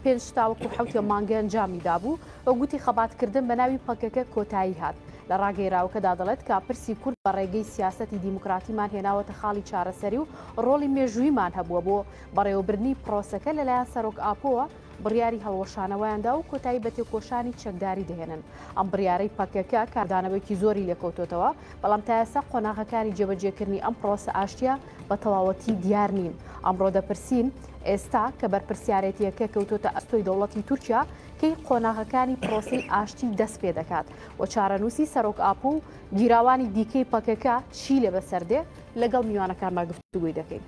5 تاوەکو حوتە مانگە ئەنجامی دابوو بە گوتی خەباتکردن بە ناوی پەکەکە کۆتایی هات لە ڕاگەیراوەکەدا دەڵێت کاپرسی کورد بە ڕێگەی سیاسەتی دیموکراتیمان هێناوەتە خاڵی چارەسەری و ڕۆڵی مێژوویمان هەبووە بۆ بەڕێوەبردنی پرۆسەکە لەلایەن سەرۆک ئاپۆوە بڕیاری هەڵوەشانەوەیاندا و کۆتایی بە تێکۆشانی چەکداری دەهێنن ئەم بڕیارەی پەکەکە کاردانەوەیکی زۆری لێکەوتۆتەوە بەڵام تا ئێستا قۆناغەکانی جێبەجێکردنی ئەم پرۆسە ئاشتیا بە تەواوەتی دیار نین ئەمڕۆ دەپرسین ئێستا کە بەرپرسیارەتیەکە کەوتۆتە ئەستۆی دەوڵەتی تورکیا کەی قۆناغەکانی پرۆسی ئاشتی دەست پێ دەکات و چارەنووسی سەرۆک ئاپۆ و گیراوانی دیکەی پەکەکە چی لێ بەسەردێ لەگەڵ میوانەکانمان گفتوگوی دەکەین.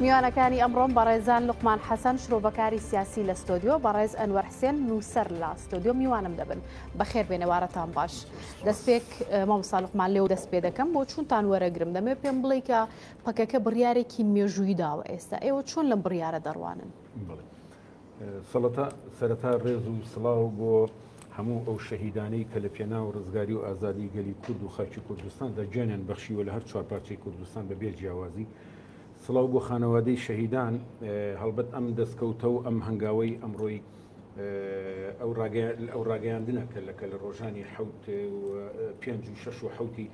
میوانەکانی ئەمڕۆم بەڕێزان لوقمان حەسەن شرۆڤەکاری سیاسی لە ستۆدیۆ بەڕێز ئەنوەر حسێن نووسەر لە ستۆدیۆ میوانم دەبن بەخێر بێنەوارەتان باش دەستپێک مامۆستا لوقمان لێو دەست پێ دەکەم بۆ چونتان وەرەگرم دەمێ پێم بڵێ کە پەکەکە بڕیارێکی مێژووی داوە ئێستا ئێوە چۆن لەم بڕیارە دەڕوانن؟ سەڵەتا سەرەتا ڕێز و سڵاو بۆ هەموو ئەو شەهیدانەی کە لە پێناو ڕزگاری و ئازادی گەلی کورد و خاکی کوردستان دەجێنیان بەخشیوە لە هەر چوار پارچەی کوردستان بەبێ جیاوازی سڵاو بۆ خانەوادەی شەهیدان هەڵبەت ئەم دەستکەوتە و ئەم هەنگاوەی ئەمڕۆی ئەو ڕاگەیاندنەکە لەکە لە ڕۆژانی پێنج و شەش و حوتی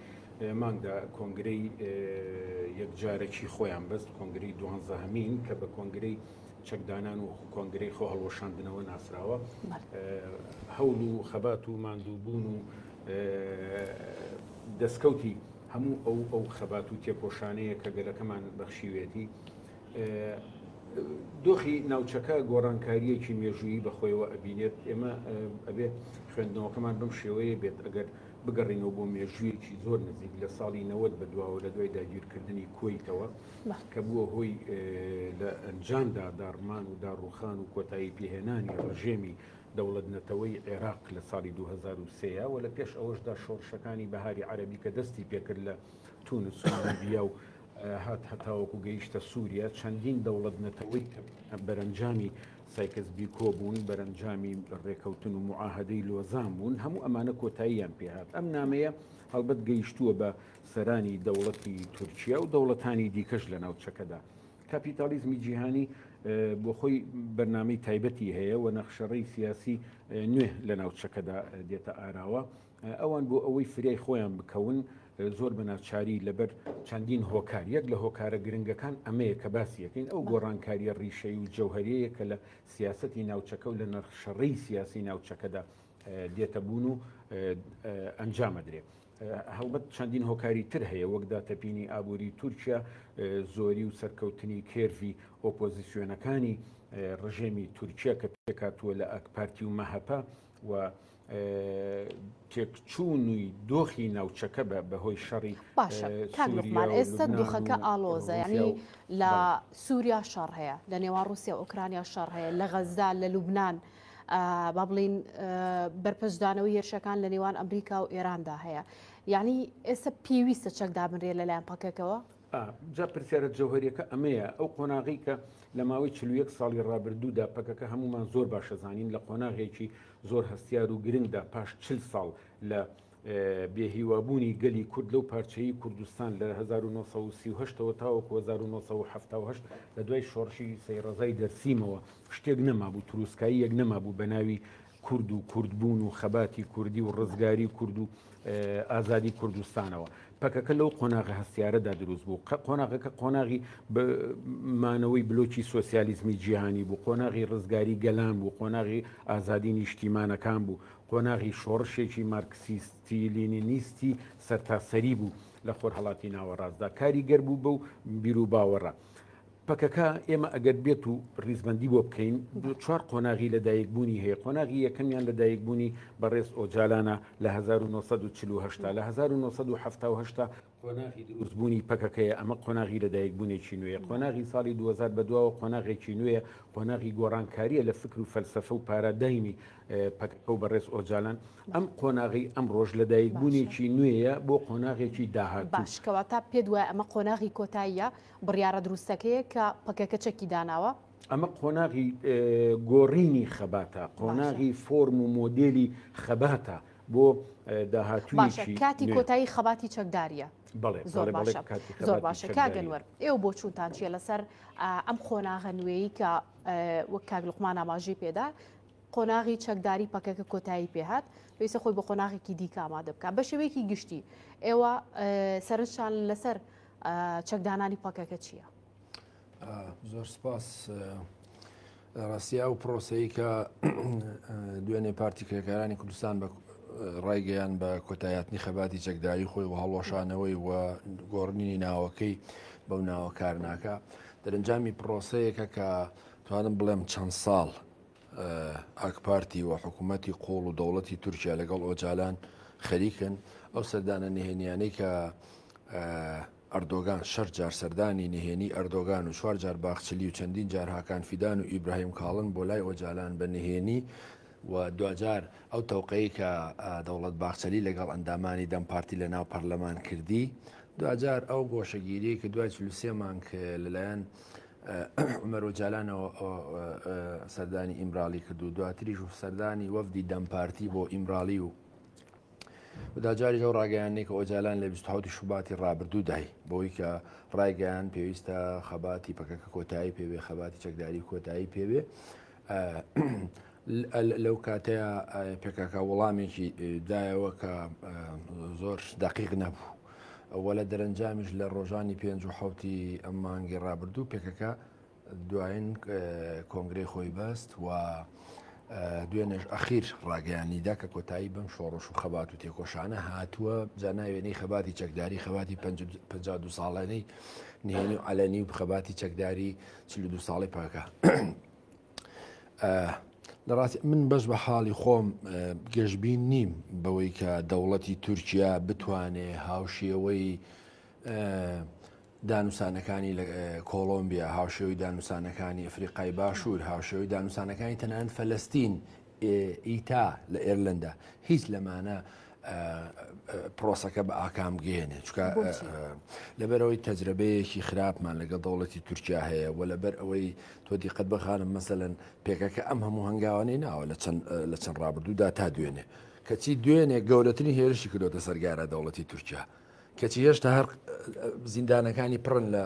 مانگدا کۆنگرەی یەکجارێکی خۆیان بەست کۆنگرەی دوانزەهەمین کە بە کۆنگرەی چەکدانان و کۆنگرەی خۆ هەڵوەشاندنەوە ناسراوە هەوڵ و خەبات و ماندووبوون و دەستکەوتی هەموو ئەو خەبات و تێپۆشانەیە کە گەلەکەمان بەخشیوێتی دۆخی ناوچەکە گۆڕانکاریەکی مێژوویی بەخۆیەوە ئەبینێت ئێمە ئەبێ خوێندنەوەکەمان بەم شێوەیە بێت ئەگەر بگەڕینەوە بۆ مێژوویەکی زۆر نزیک لە ساڵی 90 بەدواوە لە دوای داگیرکردنی کۆیتەوە کە بووە هۆی لە ئەنجامدا داڕمان و داڕوخان و کۆتایی پێهێنانی ڕژێمی دەوڵەت نەتەوەی عێراق لە ساڵی 2023 و لە پێش ئەوەشدا شۆڕشەکانی بەهاری عەرەبی کە دەستی پێکرد لە تونس و لیبیا و هات هەتاوەکو گەیشتە سووریا چەندین دەوڵەت نەتەوەی بەرەنجامی سایکس بیکۆ بوون بەرەنجامی ڕێکەوتن و معاهدەی لۆزان بوون هەموو ئەمانە کۆتاییان پێهات ئەم نامەیە هەڵبەت گەیشتووە بە سەرانی دەوڵەتی تورکیا و دەوڵەتانی دیکەش لە ناوچەکەدا کاپیتالیزمی جیهانی بۆ خۆی بەرنامەی تایبەتی هەیە و نەخشەڕەی سیاسی نوێ لە ناوچەکەدا دێتە ئاراوە ئەوان بۆ ئەوەی فرای خۆیان بکەون زۆر بەناوچاری لەبەر چەندین هۆکار یەک لە هۆکارە گرنگەکان ئەمەیە کە باسی یەکەین ئەو گۆڕانکاریە ڕیشەی و جەوهەریەیە کە لە سیاسەتی ناوچەکە و لە نەخشەڕەی سیاسی ناوچەکەدا دێتە بوون و ئەنجامەدرێت هەڵبەت چەندین هۆکاری تر هەیە وەک داتەپینی ئابووری تورکیا زۆری و سەرکەوتنی کێرڤی ئۆپۆزیسیۆنەکانی ڕژێمی تورکیا کە پێکاتووە لە ئەکپارتی و مەهەپا و تێکچوونی دۆخی ناوچەکە بەهۆی شەڕی باشە کاکمان ئێستا دۆخەکە ئالۆزە یعنی لە سووریا شەڕ هەیە لە نێوان رووسیا ئۆکرانیا شەڕ هەیە لە غەزا لە لوبنان با بڵین بەرپەشدانەوەی هێرشەکان لە نێوان ئەمریکا و ئێراندا هەیە یعنی ئێستا پێویستە چەکدا بنرێ لەلایەن پەکەکەوە جا پرسیارە جەوهریەکە ئەمەیە ئەو قۆناغی کە لە ماوەی 41 ساڵی ڕابردوودا پەکەکە هەمومان زۆر باشەزانین لە قۆناغێکی زۆر هەستیار و گرنگدا پاش 40 ساڵ لە بێهیوابوونی گەلی کورد لەو پارچەی کوردستان لە 1938ەوە تاوەکو 1970 لە دوای شۆڕشی سەیڕەزای دەرسیمەوە شتێک نەمابوو تروسکایی یەک نەمابوو بە ناوی کورد و کوردبوون و خەباتی کوردی و ڕزگاری کورد و ئازادی کوردستانەوە پەکەکە لەو قۆناغە هەستیارەدا دروست بوو قۆناغەکە قۆناغی مانەوەی بلۆکی سۆسیالیزمی جیهانی بوو قۆناغی ڕزگاری گەلان بوو قۆناغی ئازادی نیشتیمانەکان بوو قۆناغی شۆڕشێکی مارکسیستی لینینیستی سەرتاسەری بوو لە خۆرهەڵاتی ناوەڕاستدا کاریگەر بوو بەو بیر و باوەڕە پەکەکە ئێمە ئەگەر بێت و ڕیزبەندی بۆ بکەین چوار قۆناغی لەدایکبوونی هەیە قۆناغی یەکەمیان لەدایکبوونی بەڕێز ئۆجالانە لە 1940 لە 1970 قۆناغی دروستبوونی پەکەکەیە ئەمە قۆناغی لەدایکبوونێکی نوێیە قۆناغی ساڵی 2000 بەدواوە قۆناغێکی نوێیە قۆناغی گۆڕانکاریە لە فکر و فەلسەفە و پارادایمی پەکەکە و بەڕێز ئۆجالان ئەم قۆناغی ئەم ڕۆژ لەدایکبوونێکی نوێیە بۆ قۆناغێکی داهاتوو باشکەوە تا پێ دوای ئەمە قۆناغی کۆتاییە بڕیارە دروستەکەیە کە پەکەکە چەکی داناوە ئەمە قۆناغی گۆڕینی خەباتە قۆناغی فۆرم و مۆدێلی خەباتە بۆ داهاتوویەکی کاتی کۆتایی خەباتی چەکداریە. زۆر باشە زۆر باشە کاگەنوەر ئێوە بۆ چوونتان چیە لەسەر ئەم قۆناغە نوێیی کە وەک کاک لوقمان ئاماژەی پێدا قۆناغی چەکداری پەکەکە کۆتایی پێهات پێویستە خۆی بە قۆناغێکی دیکە ئامادە بکات بە شێوەیەکی گشتی ئێوە سەرنجتان لەسەر چەکدانانی پەکەکە چییە؟ زۆر سپاس ڕاستیا و پرۆسەیە کە دوێنێ پارتی کرێکارانی کوردستان بە ڕایگەیان بە کۆتاییاتنی خەباتی چەکداری خۆی و هەڵوەشانەوەی و گۆڕنینی ناوەکەی بەو ناوە کارناکە دەرەنجامی پرۆسەیەکە کە توانم بڵێم چەند ساڵ ئاکپارتی و حکوومەتی قۆڵ و دەوڵەتی تورکیا لەگەڵ ئۆجالان خەریکن ئەو سەردانە نهێنیانەی کە ئەردۆگان شەر جار سەردانی نهێنی ئەردۆگان و چوار جار باخچلی و چەندین جار هاکان فیدان و ئیبراهیم کاڵن بۆ لای ئۆجالان بە نهێنی و دوجار ئەو تەوقەی کە دەوڵەت باخچەلی لەگەڵ ئەندامانی دەم پارتی لە ناو پەرلەمان کردی دوجار ئەو گۆشەگیری کە دوای 43 مانگ لەلایەن عومەر ئۆجالانەوە سەردانی ئیمراڵی کرد و دواتریش و سەردانی وەفدی دەم پارتی بۆ ئیمراڵی و داجاری ئەو ڕاگەیانەی کە ئۆجالان لە 27 شوباتی ڕابردوو دای بۆی کە ڕایگەیان پێویستە خەباتی پەکەکە کۆتایی پێوێ خەباتی چەکداری کۆتایی پێوێ لەو کاتەیە پێکەکە وەڵامێکی دایەوە کە زۆر دقیق نەبوو ئەوە لە دەرەنجامیش لە ڕۆژانی 5 و 7 ئەم مانگی ڕابردوو پێکەکە دوایین کۆنگرەی خۆی بەست و دوێنێش ئەخیر ڕاگەیانیدا کە کۆتایی بەم شۆڕش و خەبات و تێکۆشانە هاتووە جاناوێنەی خەباتی چەکداری خەباتی 52 ساڵانەی نهێنی و عەلەنی و خەباتی چەکداری 42 ساڵی پاکە. لەڕاستی من بەش بە حاڵی خۆم گەشتبین نیم بەوەی کە دەوڵەتی تورکیا بتوانێ هاوشێوەی دانووسانەکانی لە کۆڵۆمبیا هاوشێوی دانووسانەکانی ئەفریقای باشوور هاوشێوی دانووسانەکانی تەنان فەلەستین ئیتا لە ئێرلندا هیچ لەمانە پرۆسەکە بە ئاکام گەێنێ چکە لەبەرەوەی تەجربەیەکی خراپمان لەگەڵ دەوڵەتی تورکیا هەیە و لەبەر ئەوەی تۆ دیقەت بخانم مەسەلەن پێکەکە ئەم هەموو هەنگاوانەی ناوە لە چەند ڕابردوودا تا دوێنێ کەچی دوێنێ گەورەترین هێرشی کردوتە سەرگارە دەوڵەتی تورکیا کەچی هێشتا هەر زیندانەکانی پڕن لە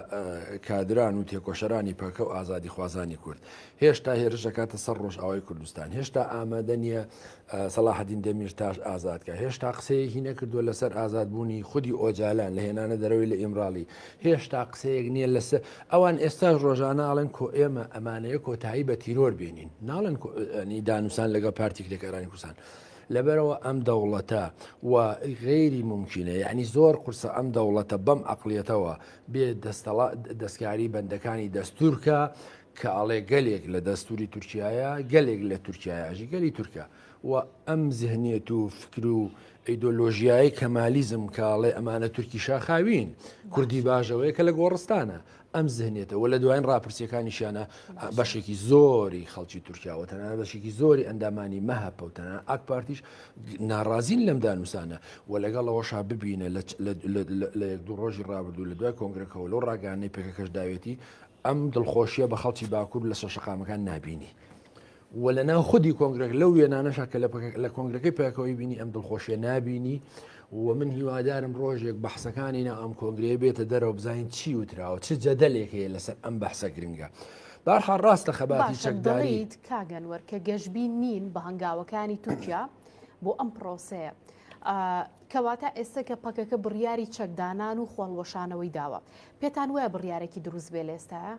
کادران و تێکۆشەرانی پەکە و ئازادی خوازانی کورد هێشتا هێرشەکاتە سەر ڕۆژ ئاوای کوردستان هێشتا ئامادە نییە سەلاحەدین دەمیرتاش ئازادکە هێشتا قسەیەکی نەکردووە لەسەر ئازادبوونی خودی ئۆجالان لە هێنانە دەرەوەی لە ئیمراڵی هێشتا قسەیەک نییە لەسەر ئەوان ئێستاش ڕۆژانە ئاڵێن کۆ ئێمە ئەمانەیە کۆتایی بە تیرۆر بێنین ناڵێن دانووسان لەگەڵ پارتی کرێکارانی کوردستان لەبەرەوە ئەم دەوڵەتە و غێری ممکنە یعنی زۆر قورسە ئەم دەوڵەتە بەم عەقڵیەتەوە بێ دەستکاری بەندەکانی دەستورکە کە ئەڵێ گەلێک لە دەستوری تورکیایە گەلێک لە تورکایەژی گەلی تورکە و ئەم زیهنیەت و فکر و ئەیدۆلۆژیایی کەمالیزم کاڵێ ئەمانە تورکی شاخاوین کوردی باشەوەیە کە لە گۆڕستانە ئەم زیهنێتە و لە دوایین ڕاپرسیەکانیشانە بەشێکی زۆری خەڵکی تورکیاوە تەنانەت بەشێکی زۆری ئەندامانی مەهەپە و تەنانەت ئاک پارتیش ناڕازین لەم دانووسانە و لەگەڵەوەشا ببینە لە یەک دوو ڕۆژی ڕابردوو لە دوای کۆنگرەکەەوە لەو ڕاگەانەی پێکەکەش داوێتی ئەم دڵخۆشیە بە خەڵکی باکوور لە شەشەقامەکان نابینی و لە ناو خودی کۆنگرێک لەو وێنانەشە کە لە کۆنگرەکەی پێکەوەی بینی ئەم دڵخۆشیە نابینی و من هیوادارم ڕۆژێک بەحسەکانی ناو ئەم کۆنگرەیە بێتە دەرەوە بزانین چی وتراوە چ جەدەلێک هەیە لەسەر ئەم بەحسە گرنگە بەرحال ڕاستە خەباتی چەکداری کاگەنوەر کە گەشتبین نین بە هەنگاوەکانی تورکیا بۆ ئەم پرۆسەیە کەواتە ئێستا کە پەکەکە بڕیاری چەکدانان و خۆڵوەشانەوەی داوە پێتان وایە بڕیارێکی دروست بێ لە ئێستاە؟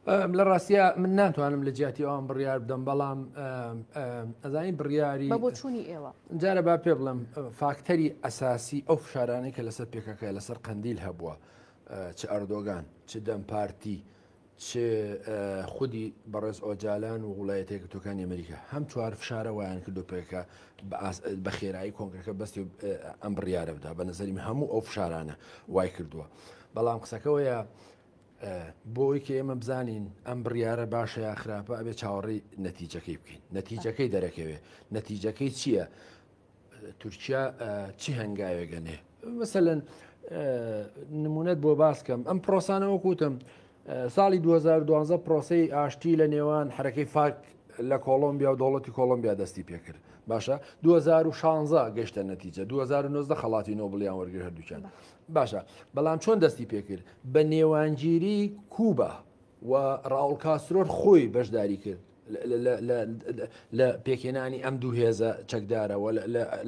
لە ڕاستیە من ناتوانم لە جیاتی ئەوان بڕیار بدەم بەڵام ئەزانین بڕیاری بە بۆچوونی ئێوە جارە با پێ بڵم فاکتەری ئەساسی ئەو فشارانەی کە لەسەر پێکەکە لەسەر قەندیل هەبووە چ ئەردۆگان چ دەم پارتی چ خودی بەڕێز ئۆجالان و وڵایەتە یەکگرتووەکانی ئەمریکا هەم چوار فشارە وایان کردو پێکە بە خێرایی کۆنگرەکە بەستی ئەم بڕیارە بدا بە نەزەریم هەموو ئەو فشارانە وای کردووە بەڵام قسەکەوەیە بۆی کە ئێمە بزانین ئەم بڕیارە باشە یا خراپە ئەبێ چاوەڕێی نەتیجەکەی بکەین نەتیجەکەی دەرەکەوێ نەتیجەکەی چییە؟ تورکیا چی هەنگاوێگەنێ مەسەلەن نمونەت بۆ باسکەم ئەم پرۆسانەوە کوتم ساڵی 2012 پرۆسەی ئاشتی لە نێوان حرەکەی فارک لە کۆڵۆمبیا و دەوڵەتی کۆڵۆمبیا دەستی پێکرد باشە 2016 گەشتە نەتیجە 2009 خەڵاتی نۆبلیان وەرگر هەردووکیان باشە بەڵام چۆن دەستی پێکرد بە نێوانگیری کوبا و ڕاول کاسترۆر خۆی بەشداری کرد لە پێکێنانی ئەم دوو هێزە چەکدارەوە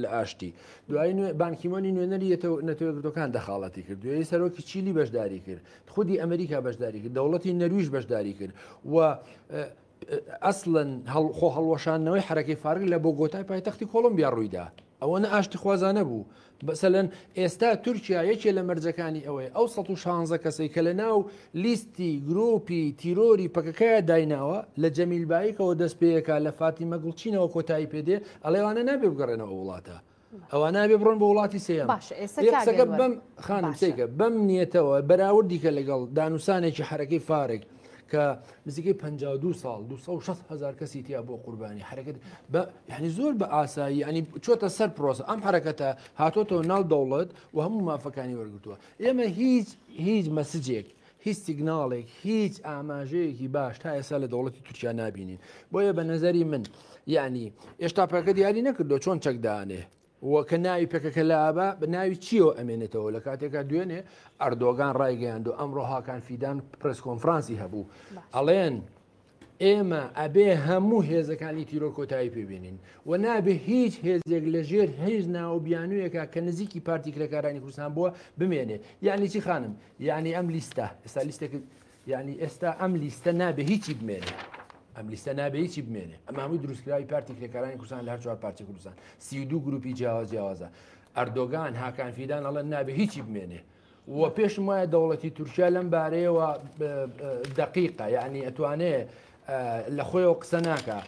لە ئاشتی دوای بانکیمۆنی نوێنەری نەتەوەگرتوەکان دەخاڵەتی کرد دوای سەرۆکی چیلی بەشداری کرد خودی ئەمریکا بەشداری کرد دەوڵەتی نەرویژ بەشداری کرد و ئەسڵەن خۆ هەڵوەشانەوەی حرەکەی فارغ لە بۆگۆتای پایتەختی کۆڵۆمبیا ڕوویدا ئەوە نە ئاشتی خوازانە بوو بەسەلەن ئێستا تورکیا یەکێ لە مەرجەکانی ئەوەی ئەو 116 کەسەی کە لە ناو لیستی گرۆپی تیرۆری پەکەکەیە دایناوە لە جەمیلبایکەوە دەست پێیەکە لە فاتیمە گوڵچینەوە کۆتایی پێدێ ئەڵێوانە نابێ بگەڕێنەوە وڵاتە ئەوە نابێ بڕۆن بە وڵاتی سێم بەم خانم سێکە بەم نیەتەوە بەراوردی کە لەگەڵ دانووسانێکی حرەکەی فارێک کە نزیکەی 52 ساڵ 260,000 کەسی تیا بۆ قوربانی حرەکەت یعنی زۆر بە ئاسایی ینی چۆتە سەر پرۆسە ئەم حرەکەتە هاتۆتەوە ناو دەوڵەت و هەموو مافەکانی وەرگتووە ئێمە هیچ مەسجێک هیچ سیگناڵێک هیچ ئاماژەیەکی باش تا ئێستا لە دەوڵەتی تورکیا نبینین بۆیە بە نەزەری من یعنی ئێشتا پەکە دیاری نەکردو چۆن چەکدانێ وەکە ناوی پێکەکە لە ئابا بە ناوی چیەوە ئەمێنێتەوە لە کاتێکا دوێنێ ئەردۆگان ڕایگەیاند و ئەمڕۆ هاکان فیدان پرس کۆنفرانسی هەبوو ئەڵێن ئێمە ئەبێ هەموو هێزەکانی تیرۆ کۆتایی پێبینین و نابێ هیچ هێزێک لە ژێر هیچ ناوبیانویەکە کە نزیکی پارتی کرێکارانی کوردستان بووە بمێنێ یعنی چی خانم یعنی ئەم لیستە ئێستا لیستێک یعنی ئێستا ئەم لیستە نابێ هیچی بمێنێ ئەم لیستە نابێ هیچی بمێنێ ئەمە هەمووی دروستکراوی پارتی کرێکارانی کوردستان لە هەر چوار پارتی کوردستان 32 گروپی جیاوازە ئەردۆگان هاکان فیدان ئەڵێن نابێ هیچی بمێنێ و پێشم وایە دەوڵەتی تورکیا لەم بارەیەوە دقیقە یعنی ئەتوانێ لە خۆیەوە قسە ناکە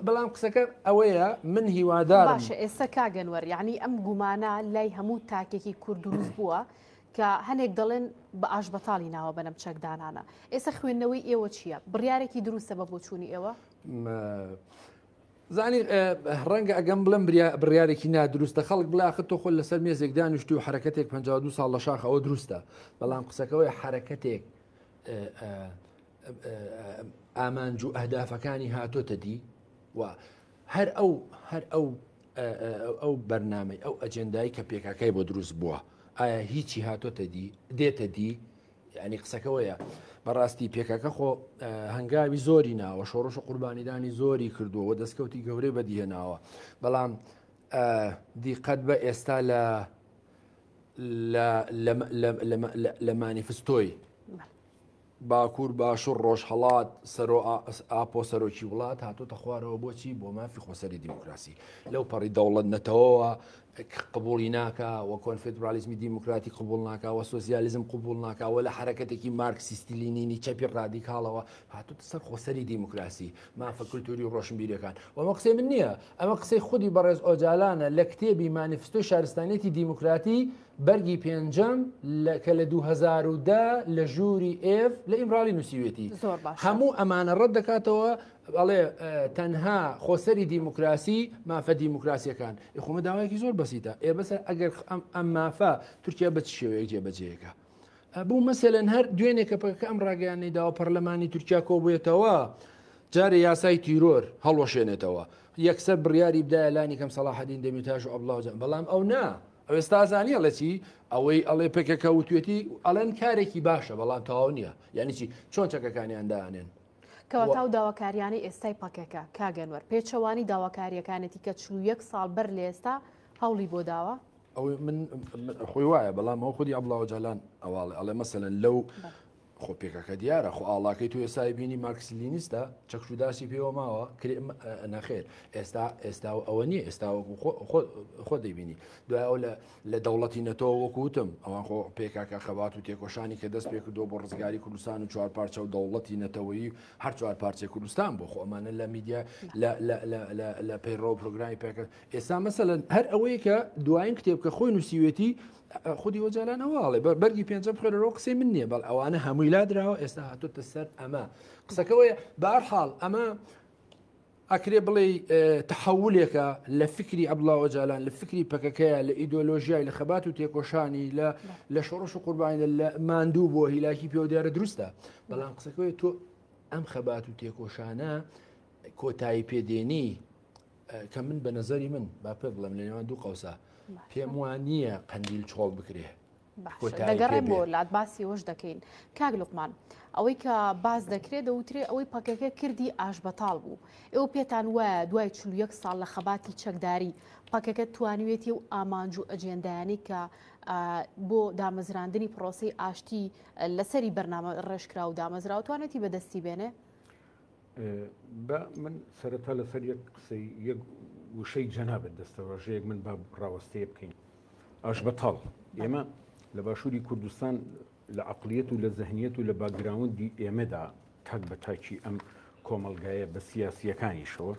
بەڵام قسەکە ئەوەیە من هیوادارم باشە ئێستا کاگەنوەر یعنی ئەم گومانە لای هەموو تاکێکی کورد دروست بووە کە هەنێک دەڵێن بە ئاش بەتاڵی ناوە بەنەم چەکدانانە ئێستا خوێندنەوەی ئێوە چییە بڕیارێکی دروستە بە بۆچوونی ئێوە زانی ڕەنگە ئەگەم بڵم بڕیارێکی نادروستە خەڵک بلاخت تۆ خۆل لەسەر مێزێک دانیشتی و حرەکەتێک 52 ساڵ لە شاخ ئەوە دروستە بەڵام قسەکەەوەی حرەکەتێک ئامانج و ئەهدافەکانی هاتۆتە دی و هەر ئەو بەرنامەی ئەو ئەجێندایی کە پێکاکەی بۆ دروست بووە ئایا هیچی هاتۆتە دی دێتە دی ینی قسەکەەوەیە بەڕاستی پێکاکە خۆ هەنگاوی زۆری ناوە شۆڕش و قوربانیدانی زۆری کردووە دەستکەوتی گەورەی بەدیهێناوە بەڵام دیقەت بە ئێستا لە مانیفستۆی باکوور باشوور ڕۆژهەڵات ئاپۆ سەرۆکی وڵات هاتۆتە خوارەوە بۆچی بۆ مافی خۆسەری دیموکراسی لەو پەڕی دەوڵەت نەتەوەوە قبولی ناکە و کۆنفدرالیزمی دیموکراتی قبول ناکە و سۆسیالیزم قبول ناکە و لە حرەکەتێکی مارکسیستی لینینی چەپی ڕادیکاڵەوە هاتوتە سەر خۆسەری دیموکراسی مافە کولتوری و ڕۆشنبیریەکان و ئەمە قسەی من نییە ئەمە قسەی خودی بەڕێز ئۆجالانە لە کتێبی مانیفستۆی شارستانیەتی دیموکراتی بەرگی پێنجەم کە لە 2010 لە ژووری ئێف لە ئیمرالی نووسیوێتی هەموو ئەمانە ڕەت دەکاتەوە ئەڵێ تەنها خۆسەری دیموکراسی مافە دیموکراسیەکان خۆمە داوایەکی زۆر بەسیتە بەسەر ئەگەر ئەم مافە تورکیا بە شێوەیەک جێبەجێیەکە بوو مەسەلەن هەر دوێنێکە پەکە ئەم ڕاگەیانەی داوە پەرلەمانی تورکیا کۆبووێتەوە جارێ یاسای تیرۆر هەڵوەشێنێتەوە یەکسەر بڕیاری بدایە لانی کەم سەلاحەدین دەمیتاژ و ئەبڵاوجان بەڵام ئەو نا ئەو ئێستا زانیە لە چی ئەوەی ئەڵێ پێکەکە وتوێتی ئەڵێن کارێکی باشە بەڵام تەواو نییە یعنی چی چۆن چەکەکانیان داهێن کەواتاو داواکاریانی ئێستای پاکەکە کاگەنوەر پێچەوانی داواکاریەکانێتی کە 41 ساڵ بەر لە ئێستا هەوڵی بۆ داوە ئەو من خۆی وایە بەڵام ئەو خودی ئەبڵاوجالان ئەواڵێ ئەڵێ مەسەلەن لەو خۆ پێکەکە دیارە خۆ ئاڵاکەی تو ئێستا بینی مارکسلینیستە چەکشوداسی پێوە ماوە نەخێر ئێستا ئەوە نییە ئێستا خۆ دەیبینی دوای ئەو لە دەوڵەتی نەتەوە وەکوتم ئەوان خۆ پێکاکە خەبات و تێکۆشانی کە دەست پێ کردو بۆ ڕزگاری کوردستان و چوار پارچە و دەوڵەتی نەتەوەیی هەر چوار پارچەی کوردستان بۆ خۆ ئەمانە لە میدیا لە پەیڕۆ پرۆگرامی پێکرد ئێستا مەسەلەن هەر ئەوەیە کە دوایین کتێبکە خۆی نووسیوێتی خودی وەجاران ئەوواڵێ بەرگی پێنجەم خوێنەوە قسەی من نییە بەڵ ئەوانە هەمووی لادراوە ئێستا هاتوتە سەر ئەمە قسەکەەوەی بەهەرحاڵ ئەمە ئەکرێ بڵێ تەحولێکە لە فکری ئەبڵاوەجالان لە فکری پەکەکەیە لە ئیدۆلۆژیای لە خەبات و تێکۆشانی لە شۆڕش و قوربانی لە ماندوو بۆ هیلاکی پێ و دیارە دروستە بەڵام قسەکەوەی تۆ ئەم خەبات و تێکۆشانە کۆتایی پێدێنی کە من بە نظری من با پێ بڵێم لە نێوان دوو قەوسە پێم وانە قەندیل چۆڵ بکرێ دەگەڕێ بۆ لات باسی ئەوش دەکەین کاک لوقمان ئەوەی کە باز دەکرێت دەوترێ ئەوەی پەکەکە کردی ئاش بەتاڵ بوو ئێوە پێتان وایە دوای 41 ساڵ لە خەباتی چەکداری پەکەکە توانوێتی و ئامانج و ئەجێندایانی کە بۆ دامەزراندنی پرۆسی ئاشتی لەسەری بەرنامە ڕێژکرا و دامەزرا و توانێتی بەدەستی بێنێ من سەرەتا لەسەر یەک قسەی یەک وشەی جەنابەت دەستەڕۆژەیەک من با ڕاوەستەیە بکەین ئاش بەتاڵ ئێمە لە باشووری کوردستان لە عقلیەت و لە زەهنیەت و لە باگراوندی ئێمەدا تاک بە تاکی ئەم کۆمەلگایە بە سیاسیەکانیشەوە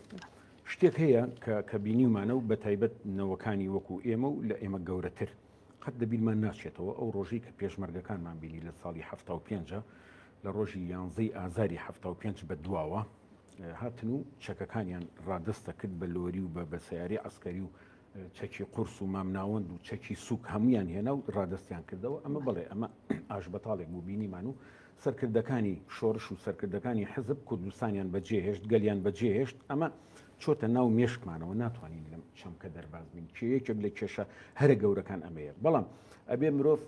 شتێک هەیە کە بینیمانە و بە تایبەت نەوەکانی وەکو ئێمە و لە ئێمە گەورەتر قەت لەبیرمان ناچێتەوە ئەو ڕۆژەی کە پێشمەرگەکانمان بینی لە ساڵی 75 لە ڕۆژی 11 ئازاری 75 بە دواوە هاتن و چەکەکانیان ڕادستە کرد بە لۆری و بە سیاری عسکەری و چەکی قورس و مامناوەند و چەکی سوک هەمویان هێنا و ڕادستیان کردەوە ئەمە بڵێ ئەمە ئاش بەتاڵێک بوو بینیمان و سەرکردەکانی شۆڕش و سەرکردەکانی حزب کوردستانیان بەجێهێشت گەلیان بەجێهێشت ئەمە چۆتە ناو مێشکمانەوە ناتوانین لەم چەمکە دەرباز بین یەکێک لە کێشە هەرە گەورەکان ئەمەیە بەڵام ئەبێ مرۆڤ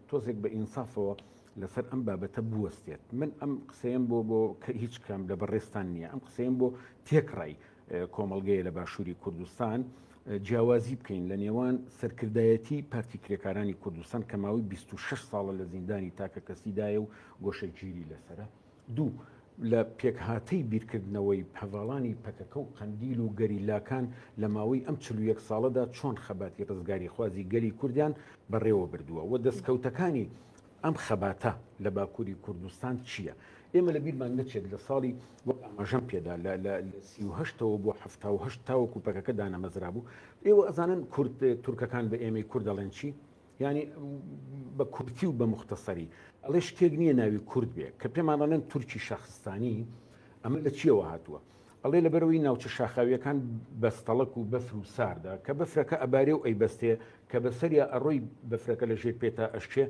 تۆزێک بە ئینسافەوە لەسەر ئەم بابەتە بوەستێت من ئەم قسەیەم بۆ هیچ کەم لە بەڕێستان نییە ئەم قسەیەم بۆ تێکڕای کۆمەڵگەیە لە باشووری کوردستان جیاوازی بکەین لە نێوان سەرکردایەتی پارتی کرێکارانی کوردستان کە ماوەی 26 ساڵە لە زیندانی تاکە کەسیدایە و گۆشەگیری لەسرە دوو لە پێکهاتەی بیرکردنەوەی هەواڵانی پەکەکە و قەندیل و گەریلاکان لە ماوەی ئەم 41 ساڵەدا چۆن خەباتی ڕزگاری خوازی گەلی کوردیان بەڕێوە بردووە و دەستکەوتەکانی ئەم خەباتە لە باکووری کوردستان چییە؟ ئێمە لە بیرمان نەچێت لە ساڵی ئاماژەم پێدا لە 38ەوە بۆ 1970 تاوەکو پەکەکە دانەمەزرا بوو ئێوە ئەزانن کورد تورکەکان بە ئێمەی کورد دەڵێن چی؟ ینی بە کورتی و بە مختصری ئەڵێ شتێک نییە ناوی کورد بێ کە پێمانڵێن تورکی شاخستانی ئەمە لە چیەوە هاتووە؟ ئەڵێ لەبەرەوەی ناوچە شاخاویەکان بەستەڵک و بەفر و ساردا کە بەفرەکە ئەبارێ و ئەی بەستێ کە بەسەریا ئەڕۆی بەفرەکە لە ژێر پێتا ئەشکێ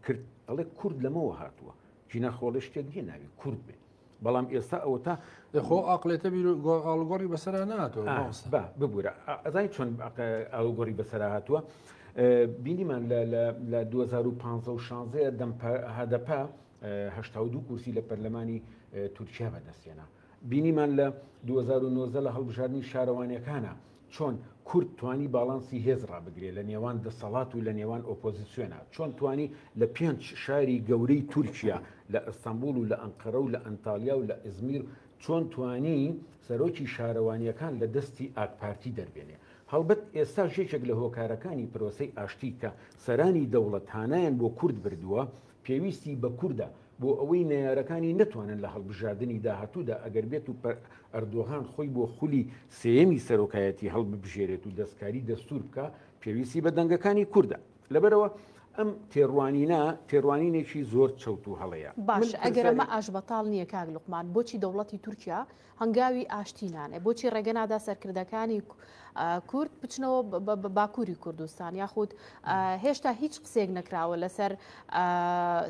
کرد ئەڵێ کورد لەمەوە هاتووە ژینە خۆڵە شتێک نییە ناوی کورد بێ بەڵام ئێستا ئەوە تا خۆ ئاقلێتە ئاڵگۆڕی بەسەرا ناتەوە ببوورە ئەزای چۆن ئاڵگۆڕی بەسەرا هاتووە بینیمان لە 2015 هەدەپا 82 کورسی لە پەرلەمانی تورکیا بەدەستێنا بینیمان لە 2009 لە هەڵبژاردننی شارەوانیەکانە چۆن کورد توانی باڵانسی هێز ڕابگرێت لە نێوان دەسەڵات و لە نێوان ئۆپۆزیسیۆنە چۆن توانی لە 5 شاری گەورەی تورکیا لە ئەستەمبول و لە ئەنقەرە و لە ئەنتالیا و لە ئزمیر چۆن توانی سەرۆکی شارەوانیەکان لە دەستی ئاکپارتی دەربێنێ هەڵبەت ئێستا ژێکێک لە هۆکارەکانی پرۆسەی ئاشتی کە سەرانی دەوڵەت هانایان بۆ کورد بردووە پێویستی بە کووردە بۆ ئەوەی نەیارەکانی نتوانن لە هەڵبژاردننی داهاتوودا ئەگەر بێت و ئەردۆغان خۆی بۆ خولی سێمی سەرۆکایەتی هەڵببژێرێت و دەستکاری دەستور بکە پێویستی بە دەنگەکانی کووردە لەبەرەوە ئەم تێڕوانینێکی زۆر چەوت و هەڵەیە باش ئەگەرەمە ئاش بەتاڵ نییە کاک لوقمان بۆچی دەوڵەتی تورکیا هەنگاوی ئاشتینانێ بۆچی ڕێگەنادا سەرکردەکانی کورد بچنەوە باکووری کوردستان یاخود هێشتا هیچ قسێک نەکراوە لەسەر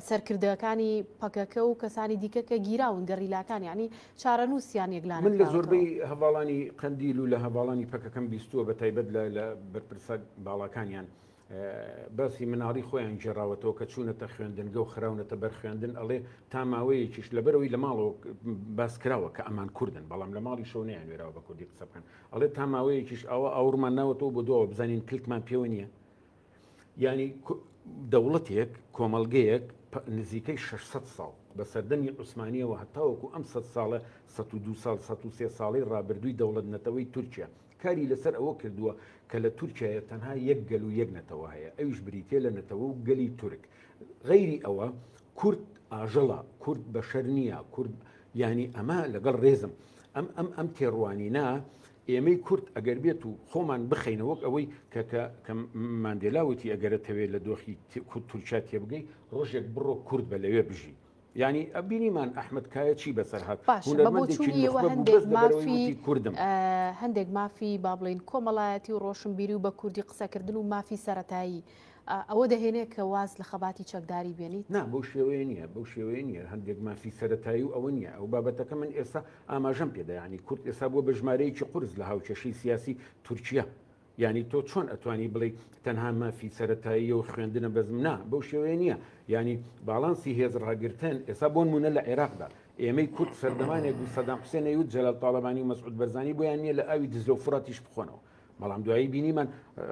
سەرکردەکانی پەکەکە و کەسانی دیکە کە گیراون گەڕیلاکان ینی چارەنووسیان یەکلان من لە زۆربەی هەواڵانی قەندیل و لە هەواڵانی پەکەکەم بیستووە بە تایبەت لە بەرپرسە باڵەکانیان باسی مناڵی خۆیان جێراوەتەوە کە چوونەتە خوێندنگە و خراونەتە بەر خوێندن ئەڵێ تا ماوەیەکیش لەبەرەوەی لە ماڵەوە باس کراوە کە ئەمان کوردن بەڵام لە ماڵی شەو نەیان وێراوە بە کوردی قسە بکەن ئەڵێ تا ماوەیەکیش ئەوە ئەوڕمان ناوەتەوە بۆ دۆوە بزانین کلکمان پێوە نییە ینی دەوڵەتێک کۆمەڵگەیەک نزیکەی 600 ساڵ بە سەردەمی عوسمانیەوە هەتاوەکو ئەم 100 ساڵە 102 ساڵ 103 ساڵی ڕابردووی دەوڵەت نەتەوەی تورکیا کاری لەسەر ئەوە کردووە کە لە تورکیاە تەنها یەک گەل و یەک نەتەوە هەیە ئەویش بریتێ لە نەتەوە و گەلی تورک غەیری ئەوە کورد ئاژەڵە کورد بەشەر نییە کورد ینی ئەمە لەگەڵ ڕێزم ئەم تێڕوانینە ئێمەی کورد ئەگەر بێت و خۆمان بخەینەوەک ئەوەی کە ماندێلاوتی ئەگەرەتەوێت لە دۆخی تورکیا تێبگەی ڕۆژێک بڕۆ کورد بە لەوێ بژی ینی بینیمان ئەحمد کایە چی بەسەر هات باشە بە بۆچوونیەوە هەندێک مافی با بڵین کۆمەڵایەتی و ڕۆشنبیری و بە کوردی قسەکردن و مافی سەتایی ئەوە دەهێنێت کە واز لە خەباتی چەکداری بێنیت نا بەو شێوەیە نییە بەو شێوەیە نییە هەندێک مافی سەتایی و ئەوە نییە ئەو بابەتەکە من ئێستا ئاماژەم پێدا ینی کورد ئێستا بۆ بە ژمارەیەکی قورس لە هاوچەشی سیاسی تورکیا ینی تۆ چۆن ئەتوانی بڵێ تەنها مافی سەتایی و خوێندنە بەزم نا بەو شێوەیە نییە ینی باڵانسی هێز ڕاگرتن ئێستا بۆن مونە لە عێراقدا ئێمەی کورد سەردەمانێک و سەدام حوسێنە و جەلال تاڵەبانی و مەسعود بەرزانی بۆیان نییە لە ئاوی دزلە و فراتیش بخۆنەوە بەڵام دوایی بینیمان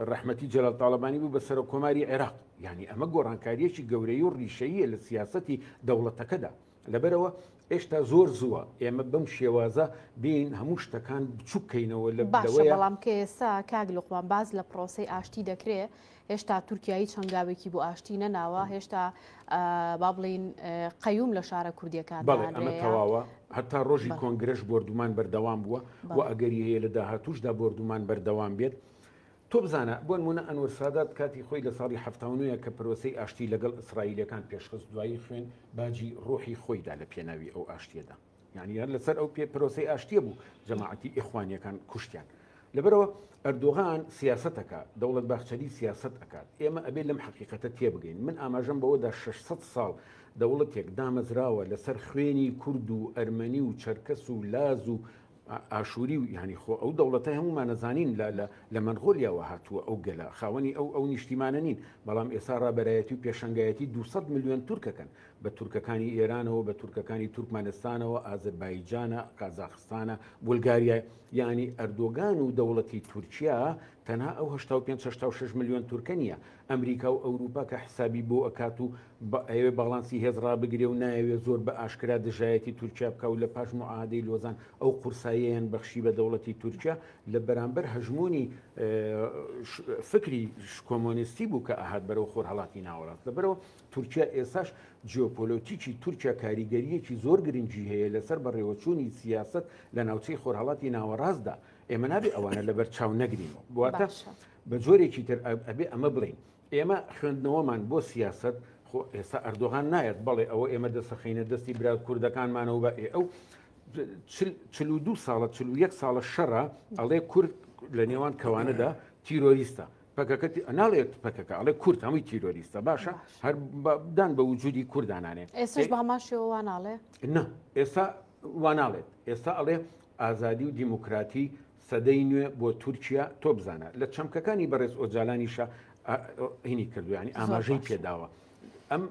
ڕەحمەتی جەلال تاڵەبانی بوو بە سەر کۆماری عێراق ینی ئەمە گۆڕانکاریەکی گەورەی و ڕیشەیە لە سیاسەتی دەوڵەتەکەدا لەبەرەوە ئێشتا زۆر زووە ئێمە بەم شێوازە بین هەموو شتەکان بچووکەینەوە لە بەڵام کە ئێستا کاک لوقمان باز لە پرۆسی ئاشتی دەکرێت هێشتا تورکیایی چەنگاوێکی بۆ ئاشتی نەناوە هێشتا با بڵین قەیوم لە شارە کوردیەکان ئەمە تەواوە هەتا ڕۆژی کۆنگرش بردومان بەردەوام بووە و ئەگەری هەیە لە داهاتوشدا بردومان بەردەوام بێت تۆ بزانە بۆ نمونە ئەنوەر سادات کاتی خۆی لە ساڵی 1970 کە پرۆسەی ئاشتی لەگەڵ ئیسرائیلەکان پێشخست دوایی خوێن باجی ڕۆحی خۆیدا لە پێناوی ئەو ئاشتیەدا یعنی لەسەر ئەو پرۆسەی ئاشتیە بوو جەماعەتی ئیخوانیەکان کوشتیان لەبەرەوە ئەردۆغان سیاسەتەکە دەوڵەت باخچەری سیاست ئەکات ئێمە ئەبێ لەم حقیقەتە تێبگەین من ئاماژەم بەوەدا 600 ساڵ دەوڵەتێک دامەزراوە لەسەر خوێنی کورد و ئەرمەنی و چەرکەس و لاز و ئاشووری و ینی خۆ ئەو دەوڵەتە هەمومان نەزانین لە مەنغۆلیاوە هاتووە ئەو گەلە خاوەنی ئەو نیشتیمانە نین بەڵام ئێستا ڕابەرایەتی و پێشەنگایەتی 200 میلیۆن تورکەکەن بە تورکەکانی ئێرانەوە بە تورکەکانی تورکمانستانەوە ئازەربایجانە قازاخستانە بولگاریا ینی ئەردۆگان و دەوڵەتی تورکیا تەنها ئەو 65 میلیۆن تورکە نییە ئەمریکا و ئەوروپا کە حسابی بۆ ئەکات و ئەوێ باڵانسی هێزڕا بگرێ و نایەوێت زۆر بە ئاشکرا دژایەتی تورکیا بکە و لە پاش معاهدەی لۆزان ئەو قورساییان بەخشی بە دەوڵەتی تورکیا لە بەرامبەر هەژمۆنی فکری کۆمۆنیستی بوو کە ئاهات بەرەو خۆرهەڵاتی ناوەڕاست لەبەرەوە تورکیا ئێساش جیۆپۆلۆتیکی تورکیا کاریگەریەکی زۆر گرنگی هەیە لەسەر بەڕێوەچوونی سیاست لە ناوچەی خۆرهەڵاتی ناوەڕاستدا ئێمە نابێ ئەوانە لەبەر چاو نەگرینەوە بواتە بە جۆرێکی تر ئەبێ ئەمە بڵین ئێمە خوێندنەوەمان بۆ سیاست خۆ ئێستا ئەردۆغان نایەت بەڵێ ئەوە ئێمە دەسەخینە دەستی برا کوردەکانمانەوە بە ئەو 42 ساڵە 41 ساڵە شەڕە ئەڵێ کورد لە نێوان کەوانەدا تیرۆریستە پەکەکەتی ناڵێت پەکەکە ئەڵێ کورد هەمووی تیرۆریستە باشە هەر دان بە وجودی کوردانانێ ئێستاش بە هەماشەوە ناڵێ نه ئێستا واناڵێت ئێستا ئەڵێ ئازادی و دیموکراتی سەدەی نوێ بۆ تورکیا تۆ بزانە لە چەمکەکانی بەڕێز ئۆجالانیشە هینی کردویانی ئاماژەی پێداوە ئەم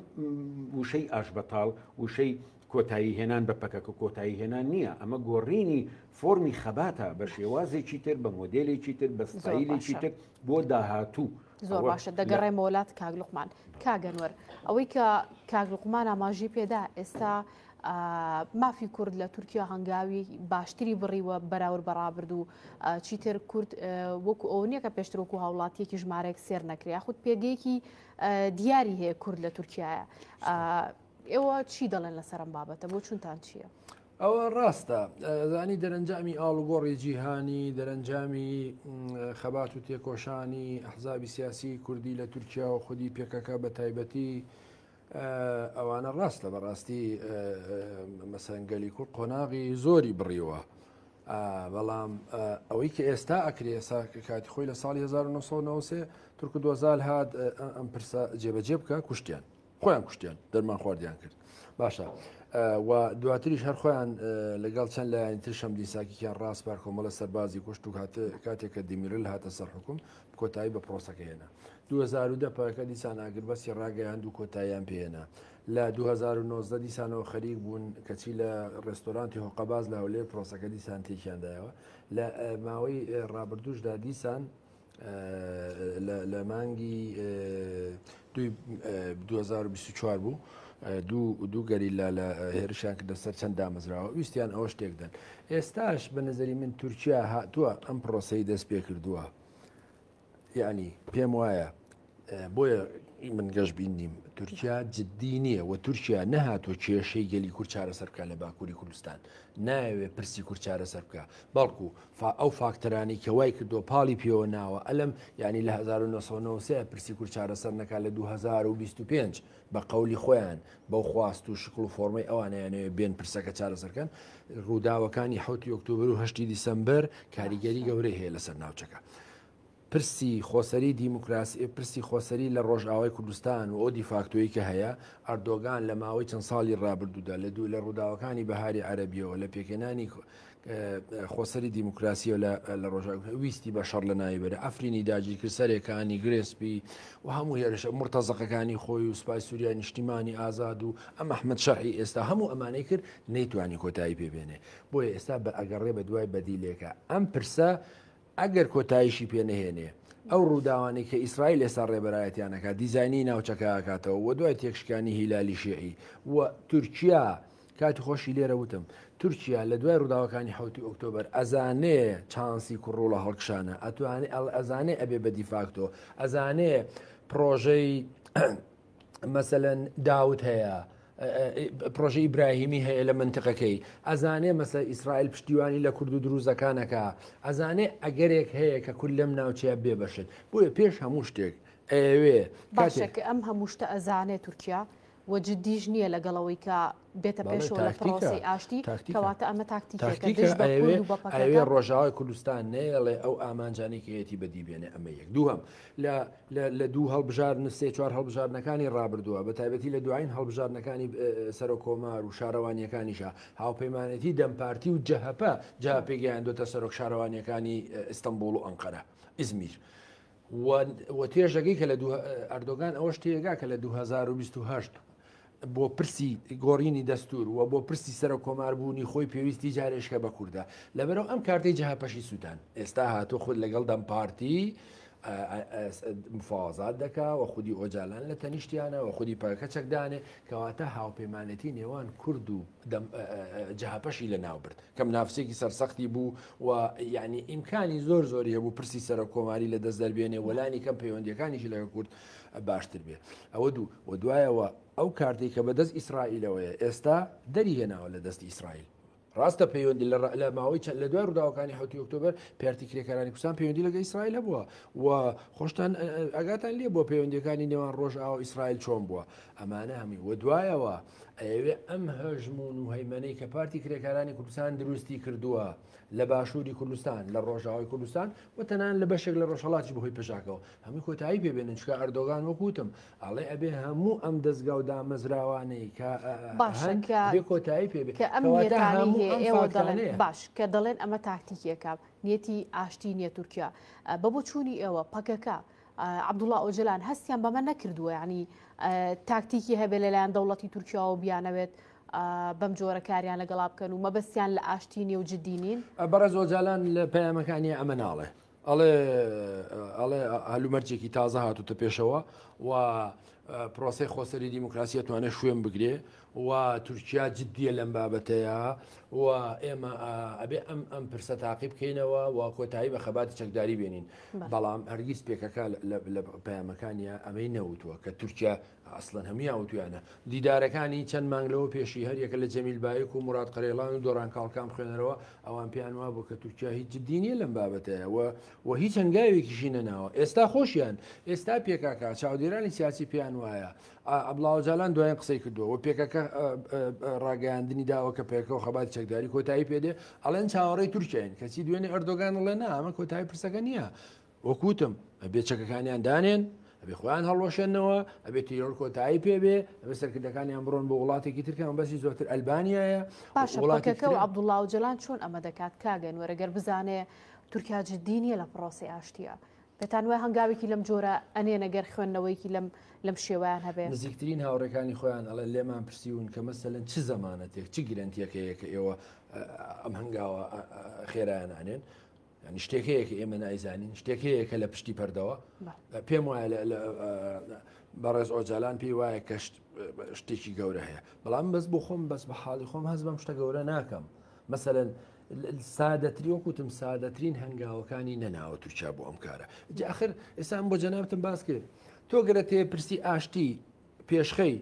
وشەی ئاشبەتاڵ وشەی کۆتایی هێنان بە پەکەکە کۆتایی هێنان نییە ئەمە گۆڕینی فۆرمی خەباتە بە شێوازێکی تر بە مۆدلێکی تر بە ستایلێکی تر بۆ داهاتوو زۆر باشە دەگەڕێ مۆلات کاگلوقمان کاگەنوەر ئەوەی کە کاگلوقمان ئاماژی پێدا ئێستا مافی کورد لە تورکیا هەنگاوی باشتری بڕیوە بەراورد بەڕابرد و چیتر کورد وەکو ئەو نییە کە پێشتر وەکو هاوڵاتیەکی ژمارەیەک سێر نەکرێ خودت پێگەیەکی دیاری هەیە کورد لە تورکایە ئێوە چی دەڵێن لەسەرم بابەتە بۆ چونتان چییە؟ ئەوە ڕاستە زانی دەرەنجامی ئاڵوگۆڕی جیهانی دەرەنجامی خەبات و تێکۆشانی ئەحزابی سیاسی کوردی لە تورکیا و خودی پێکەکە بە تایبەتی ئەوانە ڕاستە بەڕاستی مەسەنگەلی کورد قۆناغی زۆری بڕیوە بەڵام ئەوەی کە ئێستا ئەکرێ کاتی خۆی لە ساڵی 1993 تورک دۆزال هات ئەم پرسە جێبەجێ بکە کوشتیان خۆیان کوشتیان دەرمان خواردیان کرد باشە و دواتریش هەر خۆیان لەگەڵ چەند لایەنی تر شەمدی ساکییان ڕاست بار کۆمەڵە سەربازی کوشت و کاتێککە دیمیرل هاتە سەر حکوم کۆتایی بە پرۆسەکە هێنا 2010 پەکە دیسان ئاگربەسی ڕاگەیان و کۆتاییان پێێنا لە 2019 دیسانەوە خەریک بوون کەچی لە ڕێستۆرانتی هۆقەباز لە هەولێر پرۆسەکە دیسان تێکیاندایەوە لە ماوەی ڕابردوشدا دیسان لە مانگی 2024 بوو دوو گەریلا لە هێرشان کە دەسەر چەند دامەزراوە ویستیان ئەوە شتێکدەن ئێستاش بە نظری من تورکیا هاتووە ئەم پرۆسەی دەست پێ کردووە یعنی پێم وایە بۆیە من گەشت بینیم تورکیا جددی نییە و تورکیا نەهاتۆ کێشەی گەلی کورد چارەسەر بکە لە باکووری کوردستان ناوێ پرسی کورد چارەسەر بکە بەڵکو ئەو فاکتەرانی کە وای کردو پاڵی پێوە ناوە ئەلم ینی لە 1990 پرسی کورد چارەسەر نەکات لە 2025 بە قەولی خۆیان بەو خواست و شکل و فۆرمەی ئەوانیانەوێ بێن پرسەکە چارەسەرکەن ڕووداوەکانی 7 ئۆکتۆبر و 8 دیسەمبەر کاریگەری گەورەی هەیە لەسەر ناوچەکە. پرسی خۆسەری دیموکراسی پرسی خۆسەری لە ڕۆژئاوای کوردستان و ئەو دیفاکتۆیی کە هەیە ئەردۆگان لە ماوەی چەند ساڵی ڕابردوودا لە ڕووداوەکانی بەهاری عەرەبیەوە لە پێکێنانی خۆسەری دیموکراسیە لە ڕۆژاوای ویستی بە شەڕ لە نایبەرە ئەفرینی داگیرکرد سەرێکانی گرێسپی و هەموو هێرشە مرتەزەقەکانی خۆی و سوپای سووریا نیشتیمانی ئازاد و ئەم ئەحمەد شەرعی ئێستا هەموو ئەمانەی کرد نەیتوانی کۆتایی پێبێنێ بۆیە ئێستا بە ئەگەڕێ بە دوای بەدیلێکە ئەم پرسە ئەگەر کۆتاییشی پێنەهێنێ ئەو ڕووداوانی کە ئیسرائیل ئێستا ڕێبەرایەتیانەکە دیزایانی ناوچەکە ئاکاتەوە و دوای تێکشکانی هیلالی شیعی و تورکیا کاتی خۆشی لێرە وتم تورکیا لە دوای ڕووداوەکانی 7 ئۆکتۆبر ئەزانێ چانسی کوڕۆ لە هەڵکشانە ئەتوانێ ئەزانێ ئەبێ بە دیفاکتۆ ئەزانێ پرۆژەی مەسەلەن داوت هەیە پرۆژەی ئیبراهیمی هەیە لە منتقەکەی ئەزانێ مەسە ئیسرائیل پشتیوانی لە کورد و دروزەکانەکە ئەزانێ ئەگەرێک هەیە کە کول لەم ناوچەیە بێبەشت بۆیە پێش هەموو شتێک ئەوێ باشێک ئەم هەموو شتە ئەزانێت تورکیا وەجددیش نییە لەگەڵەوەی کە بێتە پێشەوە لە پرۆسی ئاشتی کەواتە ئەمە تاکتیکەوێ ڕۆژاوای کوردستان نێڵێ ئەو ئامانجانێکەتی بەدیبێنێ ئەمە یەک دووهم لە دوو هەڵبژارن سێ چوار هەڵبژارنەکانی ڕابردووە بە تایبەتی لە دوایین هەڵبژارنەکانی سەرۆ کۆمار و شارەوانیەکانیشە هاوپەیمانەتی دەمپارتی و جەهەپە جاپێگەیاندۆتە سەرۆک شارەوانیەکانی ئیستەمبوڵ و ئەنقەرە ئیزمیر و تێژەکەی کە لە ئەردۆگان ئەوەش تێگا کە لە 2028 بۆ پرسی گۆڕینی دەستور و بۆ پرسی سەرە کۆماربوونی خۆی پێویستی جارێشکە بە کووردە لەبەرەوە ئەم کارتەی جەهاپەشی سووتان ئێستا هاتۆ خود لەگەڵ دەمپارتی مفاوازات دەکا و خودی ئۆجالان لە تەنیشتیانە و خودی پاکەچەکدانێ کەواتە هاوپەیمانەتی نێوان کورد و جەهاپەشی لە ناو برد کەم نافسێکی سەرسەختی بوو و یعنی ئیمکانی زۆر زۆری هەبوو پرسی سەرە کۆماری لە دەست دەربێنێ وەلانی کەم پەیوەندیەکانیشی لەگە کورد باشتر بێ ئەوە دوو و دوایەوە ئەو کارتی کە بەدەست ئیسرائیلەوەیە ئێستا دەریهێناوە لە دەستی ئیسرائیل ڕاستە پەیوەندی لە ماوەی لە دوای ڕووداوەکانی 7 ئۆکتۆبر پارتی کرێکەکانی کوردستان پەیوەندی لەگە ئیسرائیل هەبووە و خۆشتان ئەگاتان لێ بۆ پەیوەندیەکانی نێوان ڕۆژئاوا ئیسرائیل چۆن بووە ئەمانە هەمی و دوایەوە ئەوێ ئەم هەژمون و هەیمەنەی کە پارتی کرێکەکانی کوردستان دروستی کردووە لە باشووری کوردستان لە ڕۆژئاوای کوردستان و تەنان لە بەشێک لە ڕۆژهەڵاتی بەهۆی پێشاکەەوە هەمووی کۆتایی پێبێنن چکە ئەردۆگان وەکوتم ئەڵێ ئەبێ هەموو ئەم دەستگا و دامەزراوانەی کە کۆتایی پێبێت کە ئەم نیێتانی ئێوە دەڵێن باش کە دەڵێن ئەمە تاکتیکێکە نیەتی ئاشتی نییە تورکیا بە بۆ چوونی ئێوە پەکەکە عەبدوڵڵا ئۆجەلان هەستیان بەمە نەکردووە ینی تاکتیکی هەبێ لەلایەن دەوڵەتی تورکیا و بیانەوێت بەم جۆرە کاریان لەگەڵا بکەن و مەبەستیان لە ئاشتینی و جددینین بەڕێز ئۆجەلان لە پەیامەکانی ئەمە ناڵێ ئەڵێ هەلومەرجێکی تازە هاتوتە پێشەوە و پرۆسەی خۆسەری دیموکراسی توانێت شوێن بگرێ و تورکیا جددیە لەم بابەتەیە و ئێمە ئەبێ ئەم پرسە تاقی بکەینەوە و کۆتایی بە خەباتی چەکداری بێنین بەڵام هەرگیز پێکەکە لە پەیامەکانیە ئەمەی نەوتووە کە تورکیا ئەسڵەن هەمووی ئەوتویانە دیدارەکانی چەند مانگلەوە پێشی هەریەکە لە جەمیل بایک و مراد قەرێڵان و دۆڕان کاڵکام خوێنەرەوە ئەوان پێیان وا بوو کە تورکیا هیچ جددی نیە لەم بابەتەیە و هیچ هەنگاوێکیشی نەناوە ئێستا خۆشیان ئێستا پێکاکە چاودێرانی سیاسی پێیان وایە عەبدوڵڵا ئۆجەلان دوایین قسەی کردووە و پێکەکە ڕاگەیاندنی داوە کە پێکەوە خەباتی چەکداری کۆتایی پێدێ ئەڵێن چاوەڕێی تورکیاین کەچی دوێنێ ئەردۆگان دەڵێ نا ئەمە کۆتایی پرسەکە نییە وەکوتم ئەبێ چەکەکانیان دانێن ئەبێ خۆیان هەڵۆشێنەوە ئەبێ تیرۆر کۆتایی پێبێ ئەبێ سەرکردەکانیان بڕۆن بۆ وڵاتێکی ترکیان بەسی زۆرتر ئەلبانیایە باشە پەکەکە و عەبدوڵڵا ئۆجەلان چۆن ئەمە دەکات کاگەن وەرەگەر بزانێ تورکیا جددی نیە لە پرۆسی ئاشتیە بێتان وای هەنگاوێکی لەم جۆرە ئەنێ نەگەر خوێندنەوەیکی لەم شێوەیان هەبێت نزیکترین هاوڕێکانی خۆیان ئەڵێ لێمان پرسیون کە مەسەلەن چ زەمانەتێک چ گرنتیەکەیە کە ئێوە ئەم هەنگاوە خێرایانانێن ینی شتێک هەیە کە ئێمە نایزانین شتێک هەیە کە لە پشتی پەردەوە پێم وایە بەڕێز ئۆجەلان پێی وایە کە شتێکی گەورە هەیە بەڵام بەس بۆ خۆم بەس بە حاڵی خۆم هەز بەم شتە گەورە ناکەم مەسەلەن سادەتری وەکوتم سادەترین هەنگاوەکانی نەناوە تورکیا بۆ ئەم کارە آخر ئێستا بۆ جەنابەتم باس کرد تۆ گەرە تێپرسی ئاشتی پێشخەی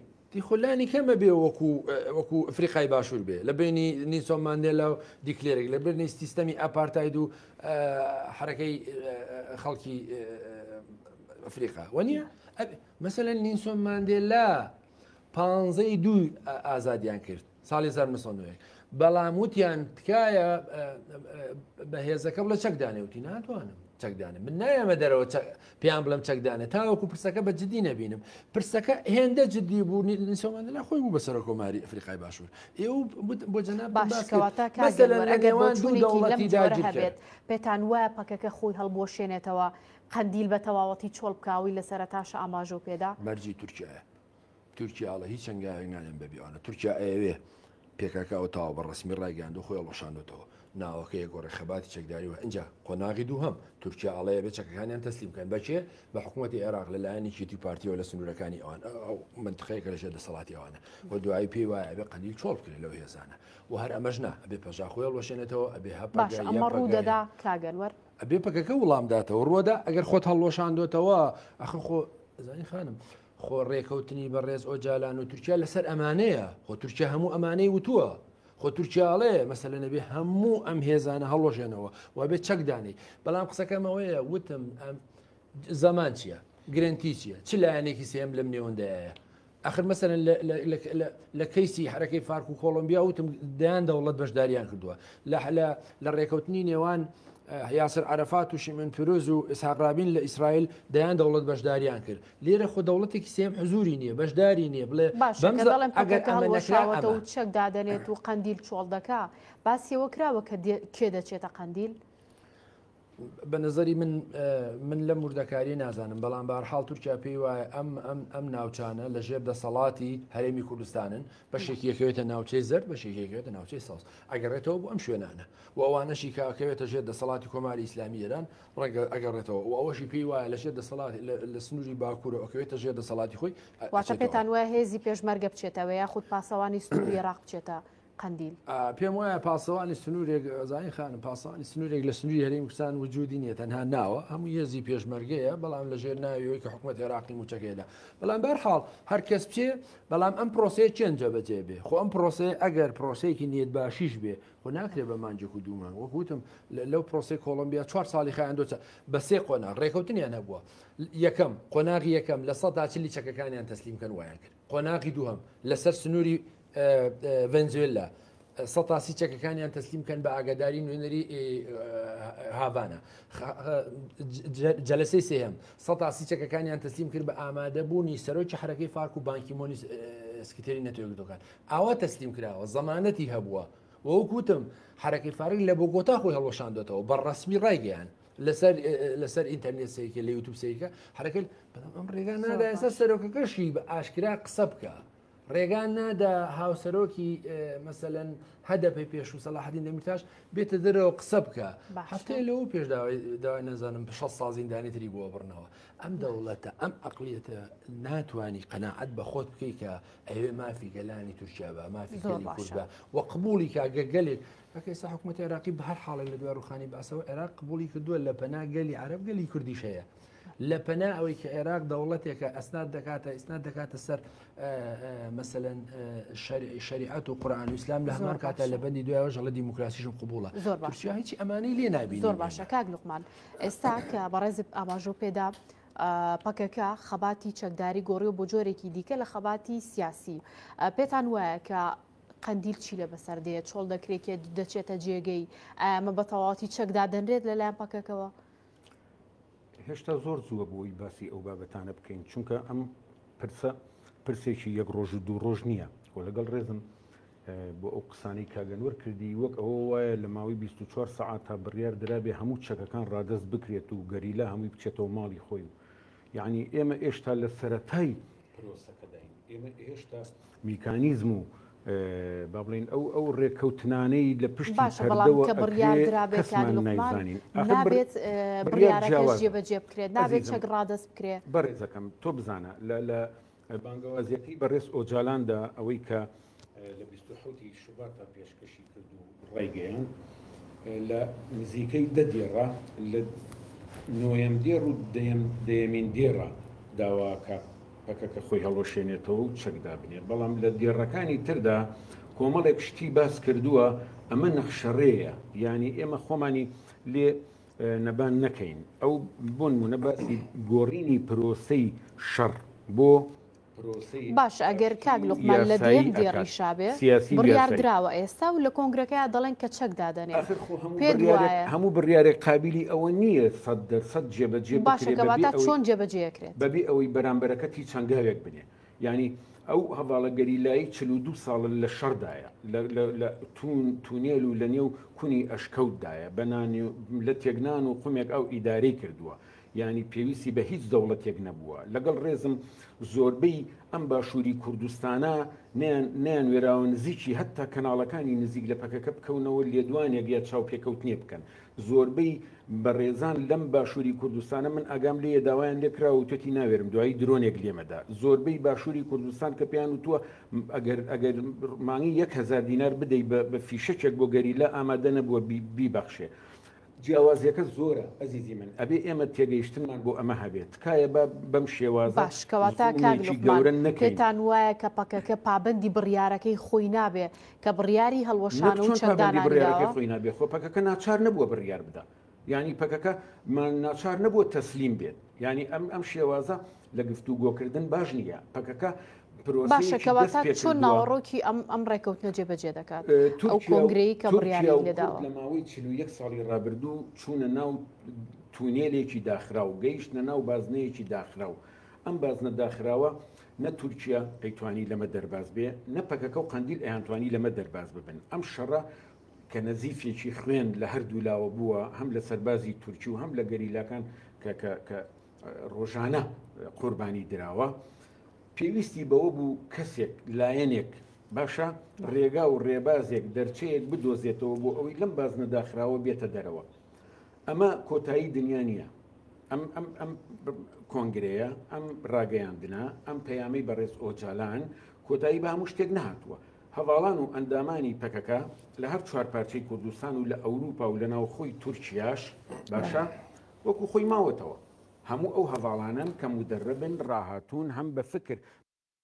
خۆلانی کەمە بێ وەکو ئەفریقای باشوور بێ لە بینی نیسۆ ماندێلا و دیکلێرێک لە بینی سیستەمی ئاپارتاید و حرەکەی خەڵکی ئەفریقا وەنیە مەسەلەن نیسۆ ماندێلا 15 ئازادیان کرد ساڵی 1990 بەڵام وتیان تکایە بەهێزەکە بڵە چەکدانێوتی ناتوانم چەکدانم من نایەمە دەرەوە پێیان بڵم چەکدانێت تاوەکو پرسەکە بە جددی نەبینم پرسەکە هێندە جددی بوو نیسۆمانلا خۆی بوو بەسەر کۆماری ئەفریقای باشوور ئێوە بۆ جەناب هەبێت پێتان وایە پەکەکە خۆی هەڵبۆشێنێتەوە قەندیل بە تەواوەتی چۆڵ بکاوی لەسەر تاشە ئاماژە پێدا مەرجی تورکیایە تورکیاڵە هیچ ئەنگاوێنگانیان بەبیوانە تورکیا ئەوێ پێکەکەەوە تاوە بە ڕسمی ڕایگەاند و خۆی ڵۆشاندوتەوە ناوەکەی گۆڕی خەباتی چەکداریوە اینجا قۆناغی دوو هەم تورکیا ئاڵەیە بێ چەکەکانیان تەسلیم بکەن بەچێ بە حکوومەتی عێراق لەلایەنی کیتی پارتیەوە لە سنوورەکانی ئەوان ئەو منتخەیەکە لەژێر دەسەڵاتی ئەوانە و دوایی پێی وایە ئەبێ قەندیل چۆڵ بکرێت لەو هێزانە و هەر ئەمەش نا ئەبێ پەژاخۆی ڵۆشێنێتەوە ئەبێ باش ئەمە ڕوودەدا کاگەنوەر ئەبێ پەکەکە وڵامداتەوە ڕۆدا ئەگەر خۆت هەڵۆشاندۆتەوە ئەخ خۆ زانی خانم خۆ ڕێکەوتنی بەڕێز ئۆجالان و تورکیا لەسەر ئەمانەیە خۆ تورکیا هەموو ئەمانەی وتووە خۆ تورکیاڵێ مەسەلە نەبێ هەموو ئەم هێزانە هەڵۆژێنەوە و بێت چەکدانی بەڵام قسەکەمەوەیە وتم زەمان چییە گرنتی چییە چ لایەنێکی سێم لەم نێوەندایە ئەخر مەسەرن لە کەیسی حرەکەی فارک و کۆلمبیا وتم دایان دەوڵەت بەشداریان کردووە لە ڕێکەوتنی نێوان یاسر عرفات و شیمن پیرۆز و ئسحاق رابین لە ئیسرائیل دایان دەوڵەت بەشداریان کرد لێرە خۆ دەوڵەتێکی سێم حزوری نییە بەشداری نییە بڵێ هەڵوەشاوەتە و چەک دادەنێت و قەندیل چۆڵ دەکا باسیەوە کراوە کە کێ دەچێتە قەندیل بە نظری من لە موردەکاری نازانم بەڵام بەهەرحاڵ تورکیا پێی وایە ئەم ناوچانە لە ژێر دەسەڵاتی هەرێمی کوردستانن بەشێکی یەکەوێتە ناوچەی زەرد بەشێکی یەکەوێتە ناوچەی ساوس ئەگەڕێتەوە بۆ ئەم شوێنانە و ئەوانەشی کاکەوێتە ژێر دەسەڵاتی کۆماری ئیسلامی ئێران ڕەنگە ئەگەڕێتەوە و ئەوەشی پێی وایە لە ژێر دەسەڵاتی لە سنووری باکوورە ئەوکەوێتە ژێر دەسەڵاتی خۆی واتە پێتان وایە هێزی پێشمەرگە بچێتەوە یاخود پاسەوانی سنووری عێراق بچێتە قەندیل پێم وایە پاسەوانی سنوورێک زانین خانم پاسەوانی سنوورێک لە سنووری هەرێمی کوردستان وجودی نیە تەنها ناوە هەموو هێزی پێشمەرگەیە بەڵام لە ژێر ناویەوەی کە حکوومەت عێراقی موچەکەیدا بەڵام بەرحاڵ هەر کەس بچێ بەڵام ئەم پرۆسەیە چێنجە بەجێ بێ خۆ ئەم پرۆسەیە ئەگەر پرۆسەیەکی نیەت باشیش بێ خۆ ناکرێت بە مانجێک و دوومان وەکوتم لەو پرۆسی کۆلمبیا 4 ساڵی خایان دۆچە بە سێ قۆناغ ڕێکەوتنیان هەبووە یەکەم قۆناغی یەکەم لە 140 چەکەکانیان تەسلیمکەن وایان کرد قۆناغی دووهەم لەسەر سنووری ڤەنزوێلا 180 چەکەکانیان تەسلیمکەن بە ئاگاداری نوێنەری هاڤانە جەلسەی سێهم 180 چەکەکانیان تەسلیم کرد بە ئامادەبوونی سەرۆکی حرەکەی فارک و بانکی مۆنی سکرتێری نەتۆیەکدۆکان ئاوا تەسلیم کراوە زەمانەتی هەبووە وەکوتم حرەکەی فارک لە بۆگۆتا خۆی هەڵۆشاندۆتەوە بە ڕەسمی ڕایگەیان لەسەر ئینتەرنێت سەیکە لە یوتوب سەیکە حرەکە ئەم ڕێگان نادا ئێستا سەرۆکەکەشی بە ئاشکرا قسە بکە ڕێگان نادا هاوسەرۆکی مەسەلەن هەدەپی پێش و سەلاحەدین دەمیرتاش بێتە دەرەوە قسە بکە هەفتەیە لەوە پێش داوای نەزانم 6 ساڵ زیندانیتری بۆ بڕنەوە ئەم دەوڵەتە ئەم عەقلیەتە ناتوانی قەناعەت بە خۆت بکەی کە ئەوێ مافی گەلانی تورکیا بە مافی گەلی کورد بە و قبولی کاگە گەلێک ئەکەیسا حکوومەتی عێراقی بە هەر حاڵێک لە دوای ڕوخانی باسەوە عێراق قبولی کردووە لە پەنا گەلی عەرەب گەلی کوردیش هەیە لە پەنا ئەوەی کە عێراق دەوڵەتێکە ئەسناد دەکاتە سەر مەسەلەن شریعەت و قورئان و ئیسلام لە هەمان کاتە لە بەندی دوایەوە ژەڵە دیموکراسیشم قبوڵە زۆر باش هیچی ئەمانەی لێ نابینی زۆر باشە کاک لوقمان ئێستا کە بەڕێز ئاماژۆ پێدا پەکەکە خەباتی چەکداری گۆڕی و بۆ جۆرێکی دیکە لە خەباتی سیاسی پێتان وایە کە قەندیل چی لە بەسەر دێت چۆڵ دەکرێت دەچێتە جێگەی ئەمە بە تەواوەتی چەکدا دەنرێت لەلایەن پەکەکەوە هێشتا زۆر زووە بۆی باسی ئەو بابەتانە بکەین چونکە ئەم پرسێکی یەک ڕۆژ و دوو ڕۆژ نییە و لەگەڵ ڕێزم بۆ ئەو قسانەی کاگەنوەر کردی وەک ئەوە وایە لە ماوەی 24 سەعات تا بڕیار درابێ هەموو چەکەکان ڕادەست بکرێت و گەریلا هەمووی بچێتەوە ماڵی خۆی و یعنی ئێمە ئێشتا لە سەرەتای پرۆسەکەداین ئێمە هێشتا میکانیزم و با بڵین ئەو ڕێککەوتنانەی لە پشتی بەڵام کە بڕیار درابێت نابێت بڕیارەکە جێبەجێ بکرێت نابێت چەک ڕادەست بکرێت بەڕێزەکەم تۆ بزانە لە بانگەوازیەتی بەڕێز ئۆجالاندا ئەوەی کە لە 27 شوبات تا پێشکەشی کرد و ڕێگەیان لە نزیکەی دێڕە لە نۆیەم دێڕ و دەیەمین دێڕە داواکە پەکەکە خۆی هەڵۆشێنێتەوە و چەکدا بنێت بەڵام لە دێڕەکانی تردا کۆمەڵێک شتی باس کردووە ئەمە نەخشەڕەیە یعنی ئێمە خۆمانی لێ نەبان نەکەین ئەو بۆ نمونە باسی گۆڕینی پرۆسەی شەڕ بۆ باش ئەگەر کاک لوقمان لە دوێن دێڕیشابێ بڕیار دراوە ئێستا و لە کۆنگرەکەی دەڵێن کە چەک دادەنێت هەموو بڕیارێک قابلی ئەوە نییە 100% جێبەجێ باشەکەواتە چۆن جێبەجێکرێت بەبێ ئەوەی بەرامبەرەکەتی چەنگاوێک بنێ ینی ئەو هەواڵە گەریلایی 42 ساڵ لە شەردایە لە تونێل و لە نێو کونی ئەشکەوتدایە بەنانی لە تێگنان و قومێک ئەو ئیدارەی کردووە ینی پێویستی بە هیچ دەوڵەتێک نەبووە لەگەڵ ڕێزم زۆربەی ئەم باشووری کوردستانە نیان وێراوە نزیکی هەتا کەناڵەکانی نزیک لە پەکەکە بکەونەوە لێدوانێک یا چاو پێکەوتنیە بکەن زۆربەی بەڕێزان لەم باشووری کوردستانە من ئەگام لێ داوایان لێکرا و توێتی ناوێرم دوایی درۆنێک لێمەدا زۆربەی باشووری کوردستان کە پێیان وتووە ئەگەر مانگی 1000 دینار بدەی بە فیشەکێک بۆ گەریلە ئامادە نەبووە بیبەخشێ جیاوازیەکە زۆرە ئەزیزی من ئەبێ ئێمە تێگەیشتنمان بۆ ئەمە هەبێت تکایە بەم شێوازە باشکەواتە پێتان وایە کە پەکەکە پابندی بڕیارەکەی خۆی نابێ کە بڕیاری هەڵوەشان و چەندانەکەی خۆی نابێ خۆ پەکەکە ناچار نەبووە بڕیار بدە ینی پەکەکە ناچار نەبووە تەسلیم بێت ینی ئەم شێوازە لە گفتوگۆکردن باش نییە پەکەکە باشەکەواتە چۆن ناوەڕۆکی ئەم ڕێکەوتنە جێبەجێ دەکات ئەو کۆنگرەی کە بڕیاری لێداوە لە ماوەی 41 ساڵی ڕابردوو چوونە ناو تونێلێکی داخرا و گەیشتە ناو بازنەیەکی داخرا و ئەم بازنە داخراوە نە تورکیا ئەیتوانی لەمە دەرباز بێ نە پەکەکە و قەندیل ئەیانتوانی لەمە دەرباز ببن ئەم شەڕە کە نەزیفێکی خوێن لە هەردوو لاوە بووە هەم لە سەربازی تورکی و هەم لە گەریلاکان کە ڕۆژانە قوربانی دراوە پێویستی بەوە بوو کەسێک لایەنێک باشە ڕێگا و ڕێبازێک دەرچەیەک بدۆزێتەوە بۆ ئەوەی لەم باز نەداخراوە بێتە دەرەوە ئەمە کۆتایی دنیا نییە ئەم کۆنگرەیە ئەم ڕاگەیاندنا ئەم پەیامی بەڕێز ئۆجالان کۆتایی بە هەموو شتێک نهاتووە هەواڵان و ئەندامانی پەکەکە لە هەر چوار پارچەی کوردستان و لە ئەوروپا و لە ناوخۆی تورکیاش باشە وەکو خۆی ماوەتەوە هەموو ئەو هەواڵانن کە مودەرەبن ڕاهاتوون هەم بە فکر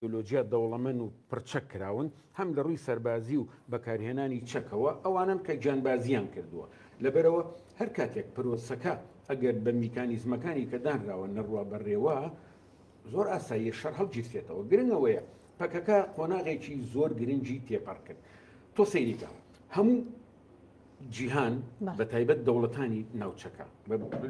ئۆلۆجیا دەوڵەمەند و پرچەک کراون هەم لە ڕووی سەربازی و بەکارهێنانی چەکەوە ئەوانن کە گیانبازیان کردووە لەبەرەوە هەر کاتێک پرۆسەکە ئەگەر بە میکانیزمەکانی کە دانراوە نەڕوا بەڕێوە زۆر ئاسایی شەڕ هەڵگیرێتەوە گرنگەوەیە پەکەکە قۆناغێکی زۆر گرنگی تێپەڕ کرد تۆ سەیریکە هەموو جیهان بە تایبەت دەوڵەتانی ناوچەکە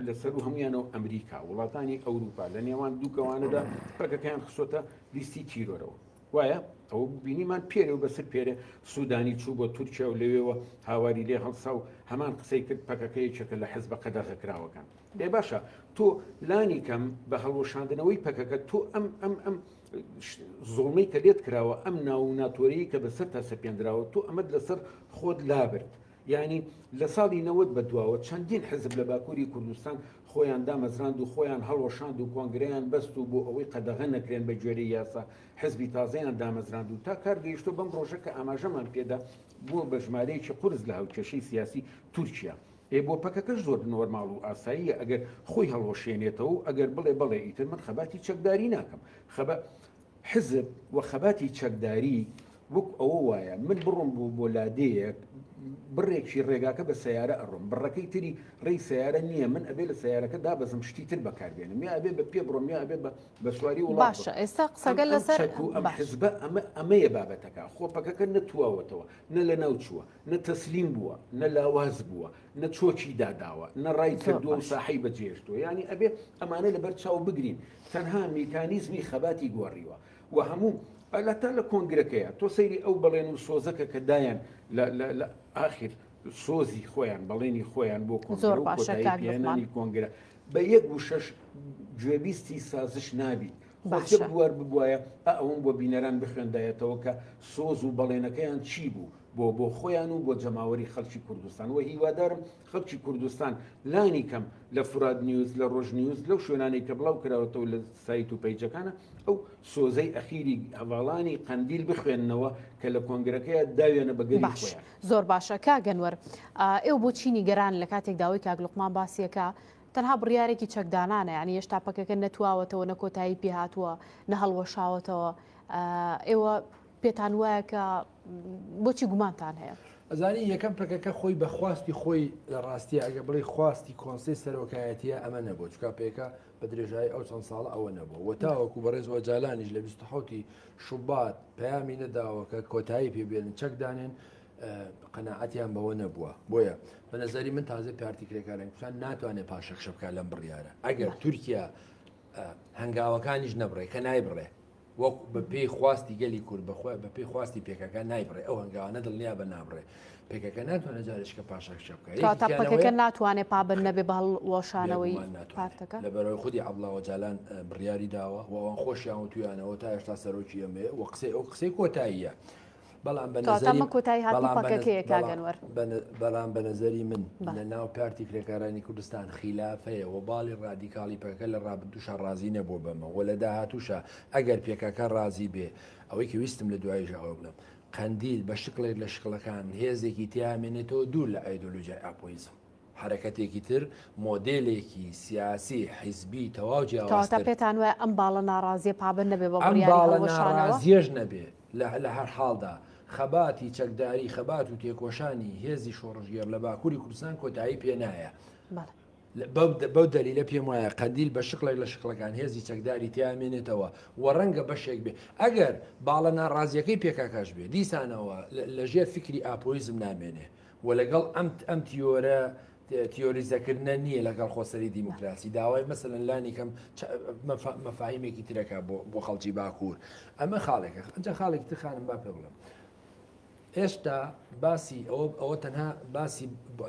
لەسەر و هەمویانەوە ئەمریکا وڵاتانی ئەوروپا لە نێوان دووکەوانەدا پەکەکەیان خسۆتە لیستی تیرۆرەوە وایە ئەوە بینیمان پێرە و بەسەر پێرە سوودانی چوو بۆ تورکیا و لەوێەوە هاواری لێ هەڵسا و هەمان قسەی کرد پەکەکەیەکە لە حزب قەدەغەکراوەکان لێ باشە تۆ لانی کەم بە هەڵوەشاندنەوەی پەکەکە تۆ ئەم زۆڵمەی کە لێت کراوە ئەم ناو ناتۆرەیە کە بەسەر تا سەپێنراوە تۆ ئەمەد لەسەر خۆت لابرد ینی لە ساڵی 90 بەدواوە چەندین حزب لە باکووری کوردستان خۆیان دامەزراند و خۆیان هەڵوەشاند و کۆنگرەیان بەست و بۆ ئەوەی قەدەغە نەکرێن بە گوێرەی یاسا حزبی تازەیان دامەزراند و تا کار گەیشتۆ بەم ڕۆژە کە ئاماژەمان پێدا بووە بە ژمارەیەکی قورس لە هاوکێشەی سیاسی تورکیا بۆ پەکەکەش زۆر نۆرماڵ و ئاساییە ئەگەر خۆی هەڵوەشێنێتەوە و ئەگەر بڵێ ئیتر من خەباتی چەکداری ناکەم حزب و خەباتی چەکداری وەک ئەوە وایە من بڕۆم بۆ لادەیەک بڕێکی ڕێگاکە بە سیارە ئەڕۆم بڕەکەی تری ڕێی سیارە نییە من ئەبێ لە سیارەکە دابەزم شتی تر بەکاربێنم یا ئەبێ بە پێ بڕۆم یا ئەبێ بە سواری وڵات باشە ئێستا قسەگەل لەسەر ئەم حزبە ئەمەیە بابەتەکە خۆ پەکەکە نەتواوەتەوە نە لە ناو چووە نە تەسلیم بووە نە لاواز بووە نە چۆکی داداوە نە ڕای کردووە و ساحەی بەجێشتووە ینی ئەبێ ئەمانە لەبەر چاو بگرین تەنها میکانیزمی خەباتی گۆڕیوە و هەموو ئەلەتا لە کۆنگرەکەیە تۆ سەیری ئەو بەڵێن و سۆزەکە کە دایان لە ئاخر سۆزی خۆیان بەڵێنی خۆیان بۆ کۆنگرەی کۆنگرە بە 1/6 گوێبیستی سازش نابی بوار ببوایە ئەوم بۆ بینەران بخوێندایەتەوە کە سۆز و بەڵێنەکەیان چی بوو بۆ خۆیان و بۆ جەماوەری خەڵکی کوردستان و هیوادارم خەڵکی کوردستان لانی کەم لە فراد نیوز لە ڕۆژ نیوز لەو شوێنانەی کە بڵاو کراوەتەوە لە سایت و پەیجەکانە ئەو سۆزەی ئەخیری هەواڵانی قەندیل بخوێننەوە کە لە کۆنگرەکەیە داوێنە بەگەری خۆیان زۆر باشە کاگەنوەر ئێوە بۆ چینی گەران لە کاتێک داوای کاک لوقمان باسیەکە تەنها بڕیارێکی چەکدانانە، ینی هێشتا پەکەکە نەتواوەتەوە نە کۆتایی پێ هاتووە نە هەڵوەشاوەتەوە. ئێوە پێتان وایە کە بۆچی گومانتان هەیە؟ ئەزانی یەکەم پەکەکە خۆی بەخواستی خۆی لە ڕاستی ئەگە بڵێ خواستی کۆنسەی سەرۆکایەتیە ئەمە نەبوو، چکا پێکە بە درێژایی ئەو چەند ساڵە ئەوە نەبوو و تاوەکو بەڕێزەوە جالانیش لە 27 شوبات پەیامی نەداوە کە کۆتایی پێبێنن چەکدانێن، قەناعەتیان بەوە نەبووە. بۆیە بە نەزەری من تازە پارتیکرێکاران کوشان ناتوانێت پاشەخشە بکات لەم بڕیارە. ئەگەر تورکیا هەنگاوەکانیش نەبڕێ کە نایبڕێ وەک بە پێی خواستی گەلی کورد بەخۆی بە پێی خواستی پێکەکە نایبڕێ، ئەو هەنگاوانە دڵنیا بە نابڕێ، پێکەکە ناتوانێت جارشکە پاشەخشە بکات. تا پەکەکە ناتوانێت پابند نەبێ بە هەڵوەشانەوەی پارتەکە. لەبەرەوەی خودی عەبدوڵڵا جالان بڕیاری داوە و ئەوان خۆشیان و تویانەوە تا هێشتا سەرۆکی ئەمێ و ئەو قسەی کۆتاییە. بەڵام بە نەزەری من لە ناو پارتی کرێکارانی کوردستان خلافەیە و باڵی ڕادیکاڵی پەکە لە ڕابردووشە ڕازی نەبوو بەمە و لە داهاتووشە ئەگەر پێکەکە ڕازی بێ ئەوەی کە ویستم لە دواییژە ئەوە بڵم قەندیل بە شکڵێک لە شکڵەکان هێزێکی تیامێنێتەوە دوور لە ئایدۆلۆژیای ئاپۆیزم، حرەکەتێکی تر مۆدێلێکی سیاسی حیزبی تەواو جیاوازتر. پێتان وایە ئەم باڵە ناڕازیە پابند نەبێ بە ناڕازیەش نەبێ لە هەر حاڵدا خەباتی چەکداری خەبات و تێکۆشانی هێزی شۆڕژگەر لە باکووری کوردستان کۆتایی پێ نایە. بەو دەلیلە پێم وایە قەندیل بە شکڵێک لە شکڵەکان هێزی چەکداری تیامێنێتەوە و ڕەنگە بەشێک بێ. ئەگەر باڵە ناڕازیەکەی پێکاکەش بێ دیسانەوە لە ژێر فکری ئاپۆیزم نامێنێ و لەگەڵ ئەم تیۆرە تیۆریزەکردنە نییە لەگەڵ خۆسەری دیموکراسی داوای مەسەلەن لانی کەم مەفاهیمێکی ترەکە بۆ خەڵکی باکوور. ئەمە خاڵێکە ئەنجا خاڵێکی تر خانم با پێ بڵم هێشتا باسی ئەوە تەنها باسی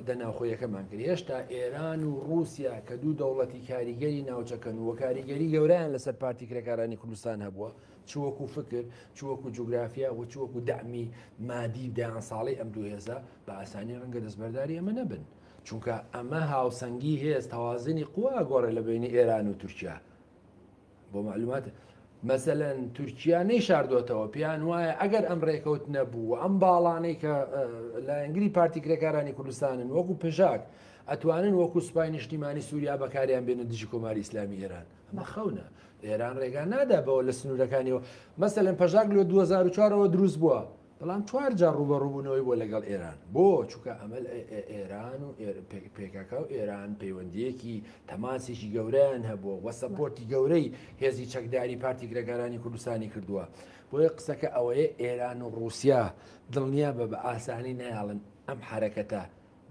دەناوخۆیەکەمان کرد. هێشتا ئێران و رووسیا کە دوو دەوڵەتی کاریگەری ناوچەکەن و کاریگەری گەورەیان لەسەر پارتی کرێکارانی کوردستان هەبووە، چوەکو فکر چوەکو جوگرافیا و چوەکو دەعمی مادی دایان ساڵی ئەم دوو هێزە بە ئاسانی ڕەنگە دەستبەرداری ئەمە نەبن، چونکە ئەمە هاوسەنگی هێز تەوازنی قووا گۆڕێ لە بینی ئێران و تورکیا. بۆ معلومات مەسەلەن تورکیا نەیشاردوێتەوە پیان وایە ئەگەر ئەم ڕێکەوت نەبوو ئەم باڵانەی کە لە ئەنگلی پارتی کرێکارانی کوردستانن وەکو پژاک ئەتوانن وەکو سوپای نیشتیمانی سووریا بەکاریان بێنە دژی کۆماری ئیسلامی ئێران. ئەمە خەونە، ئێران ڕێگا نادا بەوە لە سنوورەکانیەوە. مەسەلەن پەژاک لە 2004ەوە دروست بووە، بەڵام 4 جار ڕوبەڕووبوونەوەی بۆ لەگەڵ ئێران. بۆ چونکە ئەمە ئێران و پێکەکە و ئێران پەیوەندیەکی تەماسێکی گەورەیان هەبووە وە سەپۆرتی گەورەی هێزی چەکداری پارتی کرێکارانی کوردستانی کردووە. بۆیە قسەکە ئەوەیە ئێران و رووسیا دڵنیا بە ئاسانی نایاڵن ئەم حرەکەتە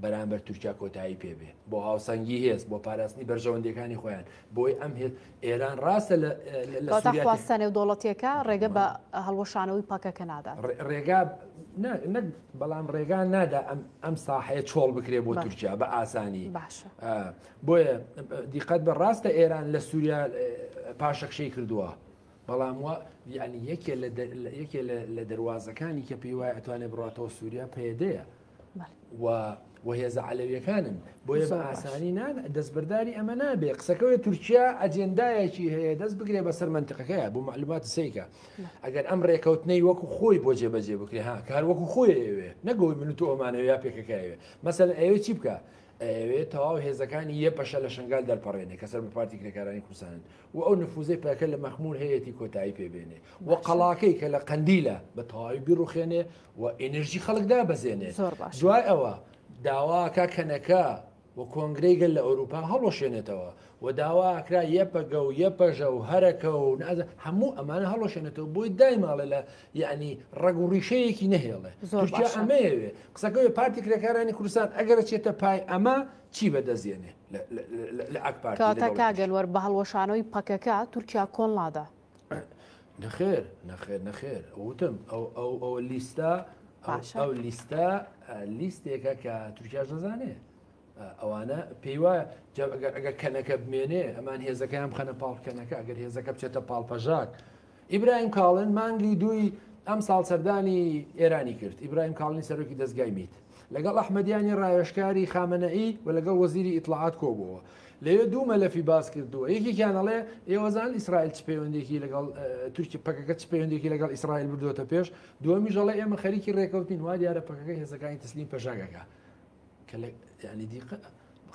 بەرامبەر تورکیا کۆتایی پێبێ بۆ هاوسەنگی هێز بۆ پاراستنی بەرژەوەندەکانی خۆیان. بۆی ئەم هێز ئێران ڕاستە لە خواستنێ و دەوڵەتیەکە ڕێگە بە هەڵوەشانەوەی پاکەکە نادا ڕێگا بەڵام ڕێگان نادا ئەم ساحەیە چۆڵ بکرێ بۆ تورکیا بە ئاسانی. بۆیە دیقەت بە ڕاستە ئێران لە سووریا پاشەخشەی کردووە، بەڵام یعنی یەکێ لە دەواازەکانی کە پێی وایە ئەتوانێت بڕاتەوە سووریا پێدەیە و هێزە عەلەویەکانن. بۆیە بە ئاسانی دەستبەرداری ئەمە نابێ. قسەکەوێ تورکیا ئەجێندایەکی هەیە دەست بگرێ بەسەر منتیقەکەیە بۆ معلومات سەیکە. ئەگەر ئەم ڕێکەوتنەی وەکو خۆی بۆ جێبەجێ بکرێ ها کار وەکو خۆی ئەوێ نەگەوی من و تۆ ئەمانەوە یا پێکەکەوێ مەسەلەن ئەوێ چی بکە؟ ئەوێ تەواو هێزەکانی یە پەشە لە شنگال دەرپەڕێنێ کە سەر بە پارتی کرێکارانی کوردستانن و ئەو نفوزەی پاکە لە مەخمور هەیەی کۆتایی پێبێنێ و قەڵاکەی کە لە قەندیلە بە تەواوی بیڕوخێنێ و ئێنەرژی خەڵکدا بەزێنێ. دوای ئەوە داواکە کەنەکە و کۆنگرەیگەل لە ئەوروپا هەڵۆشێنێتەوە و داواکرا یەپەگە و یەپەژە و هەرەکە و هەموو ئەمانە هەڵۆشێنێتەوە بۆی دای ماڵێ لە یعنی ڕەگ و ڕیشەیەکی نەهێڵێ. تورکیا ئەمەیەوێ قسەکەوێ پارتی کرێکارانی کوردستان ئەگەرە چێتە پای ئەمە چی بەدەزیێنێ لە ئەکپارتی کاگەلوەر بە هەڵوەشانەوەی پەکەکە تورکیا کۆنڵادا. نەخێر وتم ئەو لیستە ئەو لیستە لیستێکە کە تورکیا دەزانێ ئەوانە پێی وایە ئەگەر کەنەکە بمێنێ ئەمان هێزەکەیان بخەنە پاڵکەنەکە ئەگەر هێزەکە بچێتە پاڵپەژاک. ئیبراهیم کاڵن مانگی دوی ئەم ساڵ سەردانی ئێرانی کرد. ئیبراهیم کاڵنی سەرۆکی دەستگای میت لەگەڵ ئەحمەدیانی ڕایۆشکاری خامنەئی و لەگەڵ وەزیری ئیطلاعات کۆبووە. لەوێ دوو مەلەفی باس کردووە. یەکێکیانەڵێ ئێوەزان ئیسرائیل چ پەیوەندێکی لەگەڵ تورکی پەکەکە چ پەیوەندێکی لەگەڵ ئیسرائیل بردووەتە پێش. دووەمیش دەڵێ ئێمە خەریکی ڕێکەوتین وا دیارە پەکەکە هێزەکانی تەسلیم پەژاگەکە کە ینی دیقە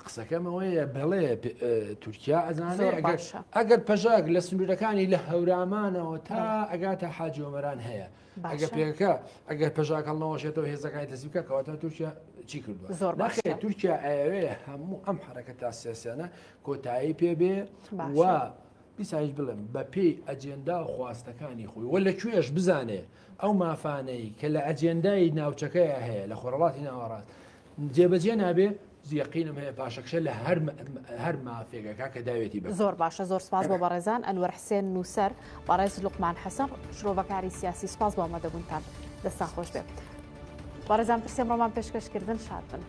قسەکەمەوەیە بەڵێ تورکیا ئەزانێ ئەگەر پەژاک لە سنوورەکانی لە هەورامانەوە تا ئەگاتە حاجی ئۆمەران هەیە ئەگە پێکە ئەگەر پەژاک هەڵنەوەشێتەوە هێزەکانی دەستیکە کەواتە تورکیا چی کردووە ناخێ تورکیا ئەوەیە هەموو ئەم حرەکەتا سیاسیانە کۆتایی پێبێ و بیسایش بڵێم بە پێی ئەجێندا و خواستەکانی خۆی وە لەکوێش بزانێ ئەو مافانەی کە لە ئەجێندای ناوچەکەیە هەیە لە خۆرەڵاتی ناوەڕاست جێبەجێ نابێ یەقینم هەیە پاشەکشە لە هەر مافێگەکە کە داوێتی بە زۆر باشە زۆر سپاس بۆ بەڕێزان ئەنوەر حسێن نووسەر بەڕێز لوقمان حەسەن شرۆڤەکاری سیاسی سپاس بۆ ئامادەبوونتان دەستان خۆش بێت بەڕێزان پرسیێم ڕۆمان پێشکەشکردن شاد بن.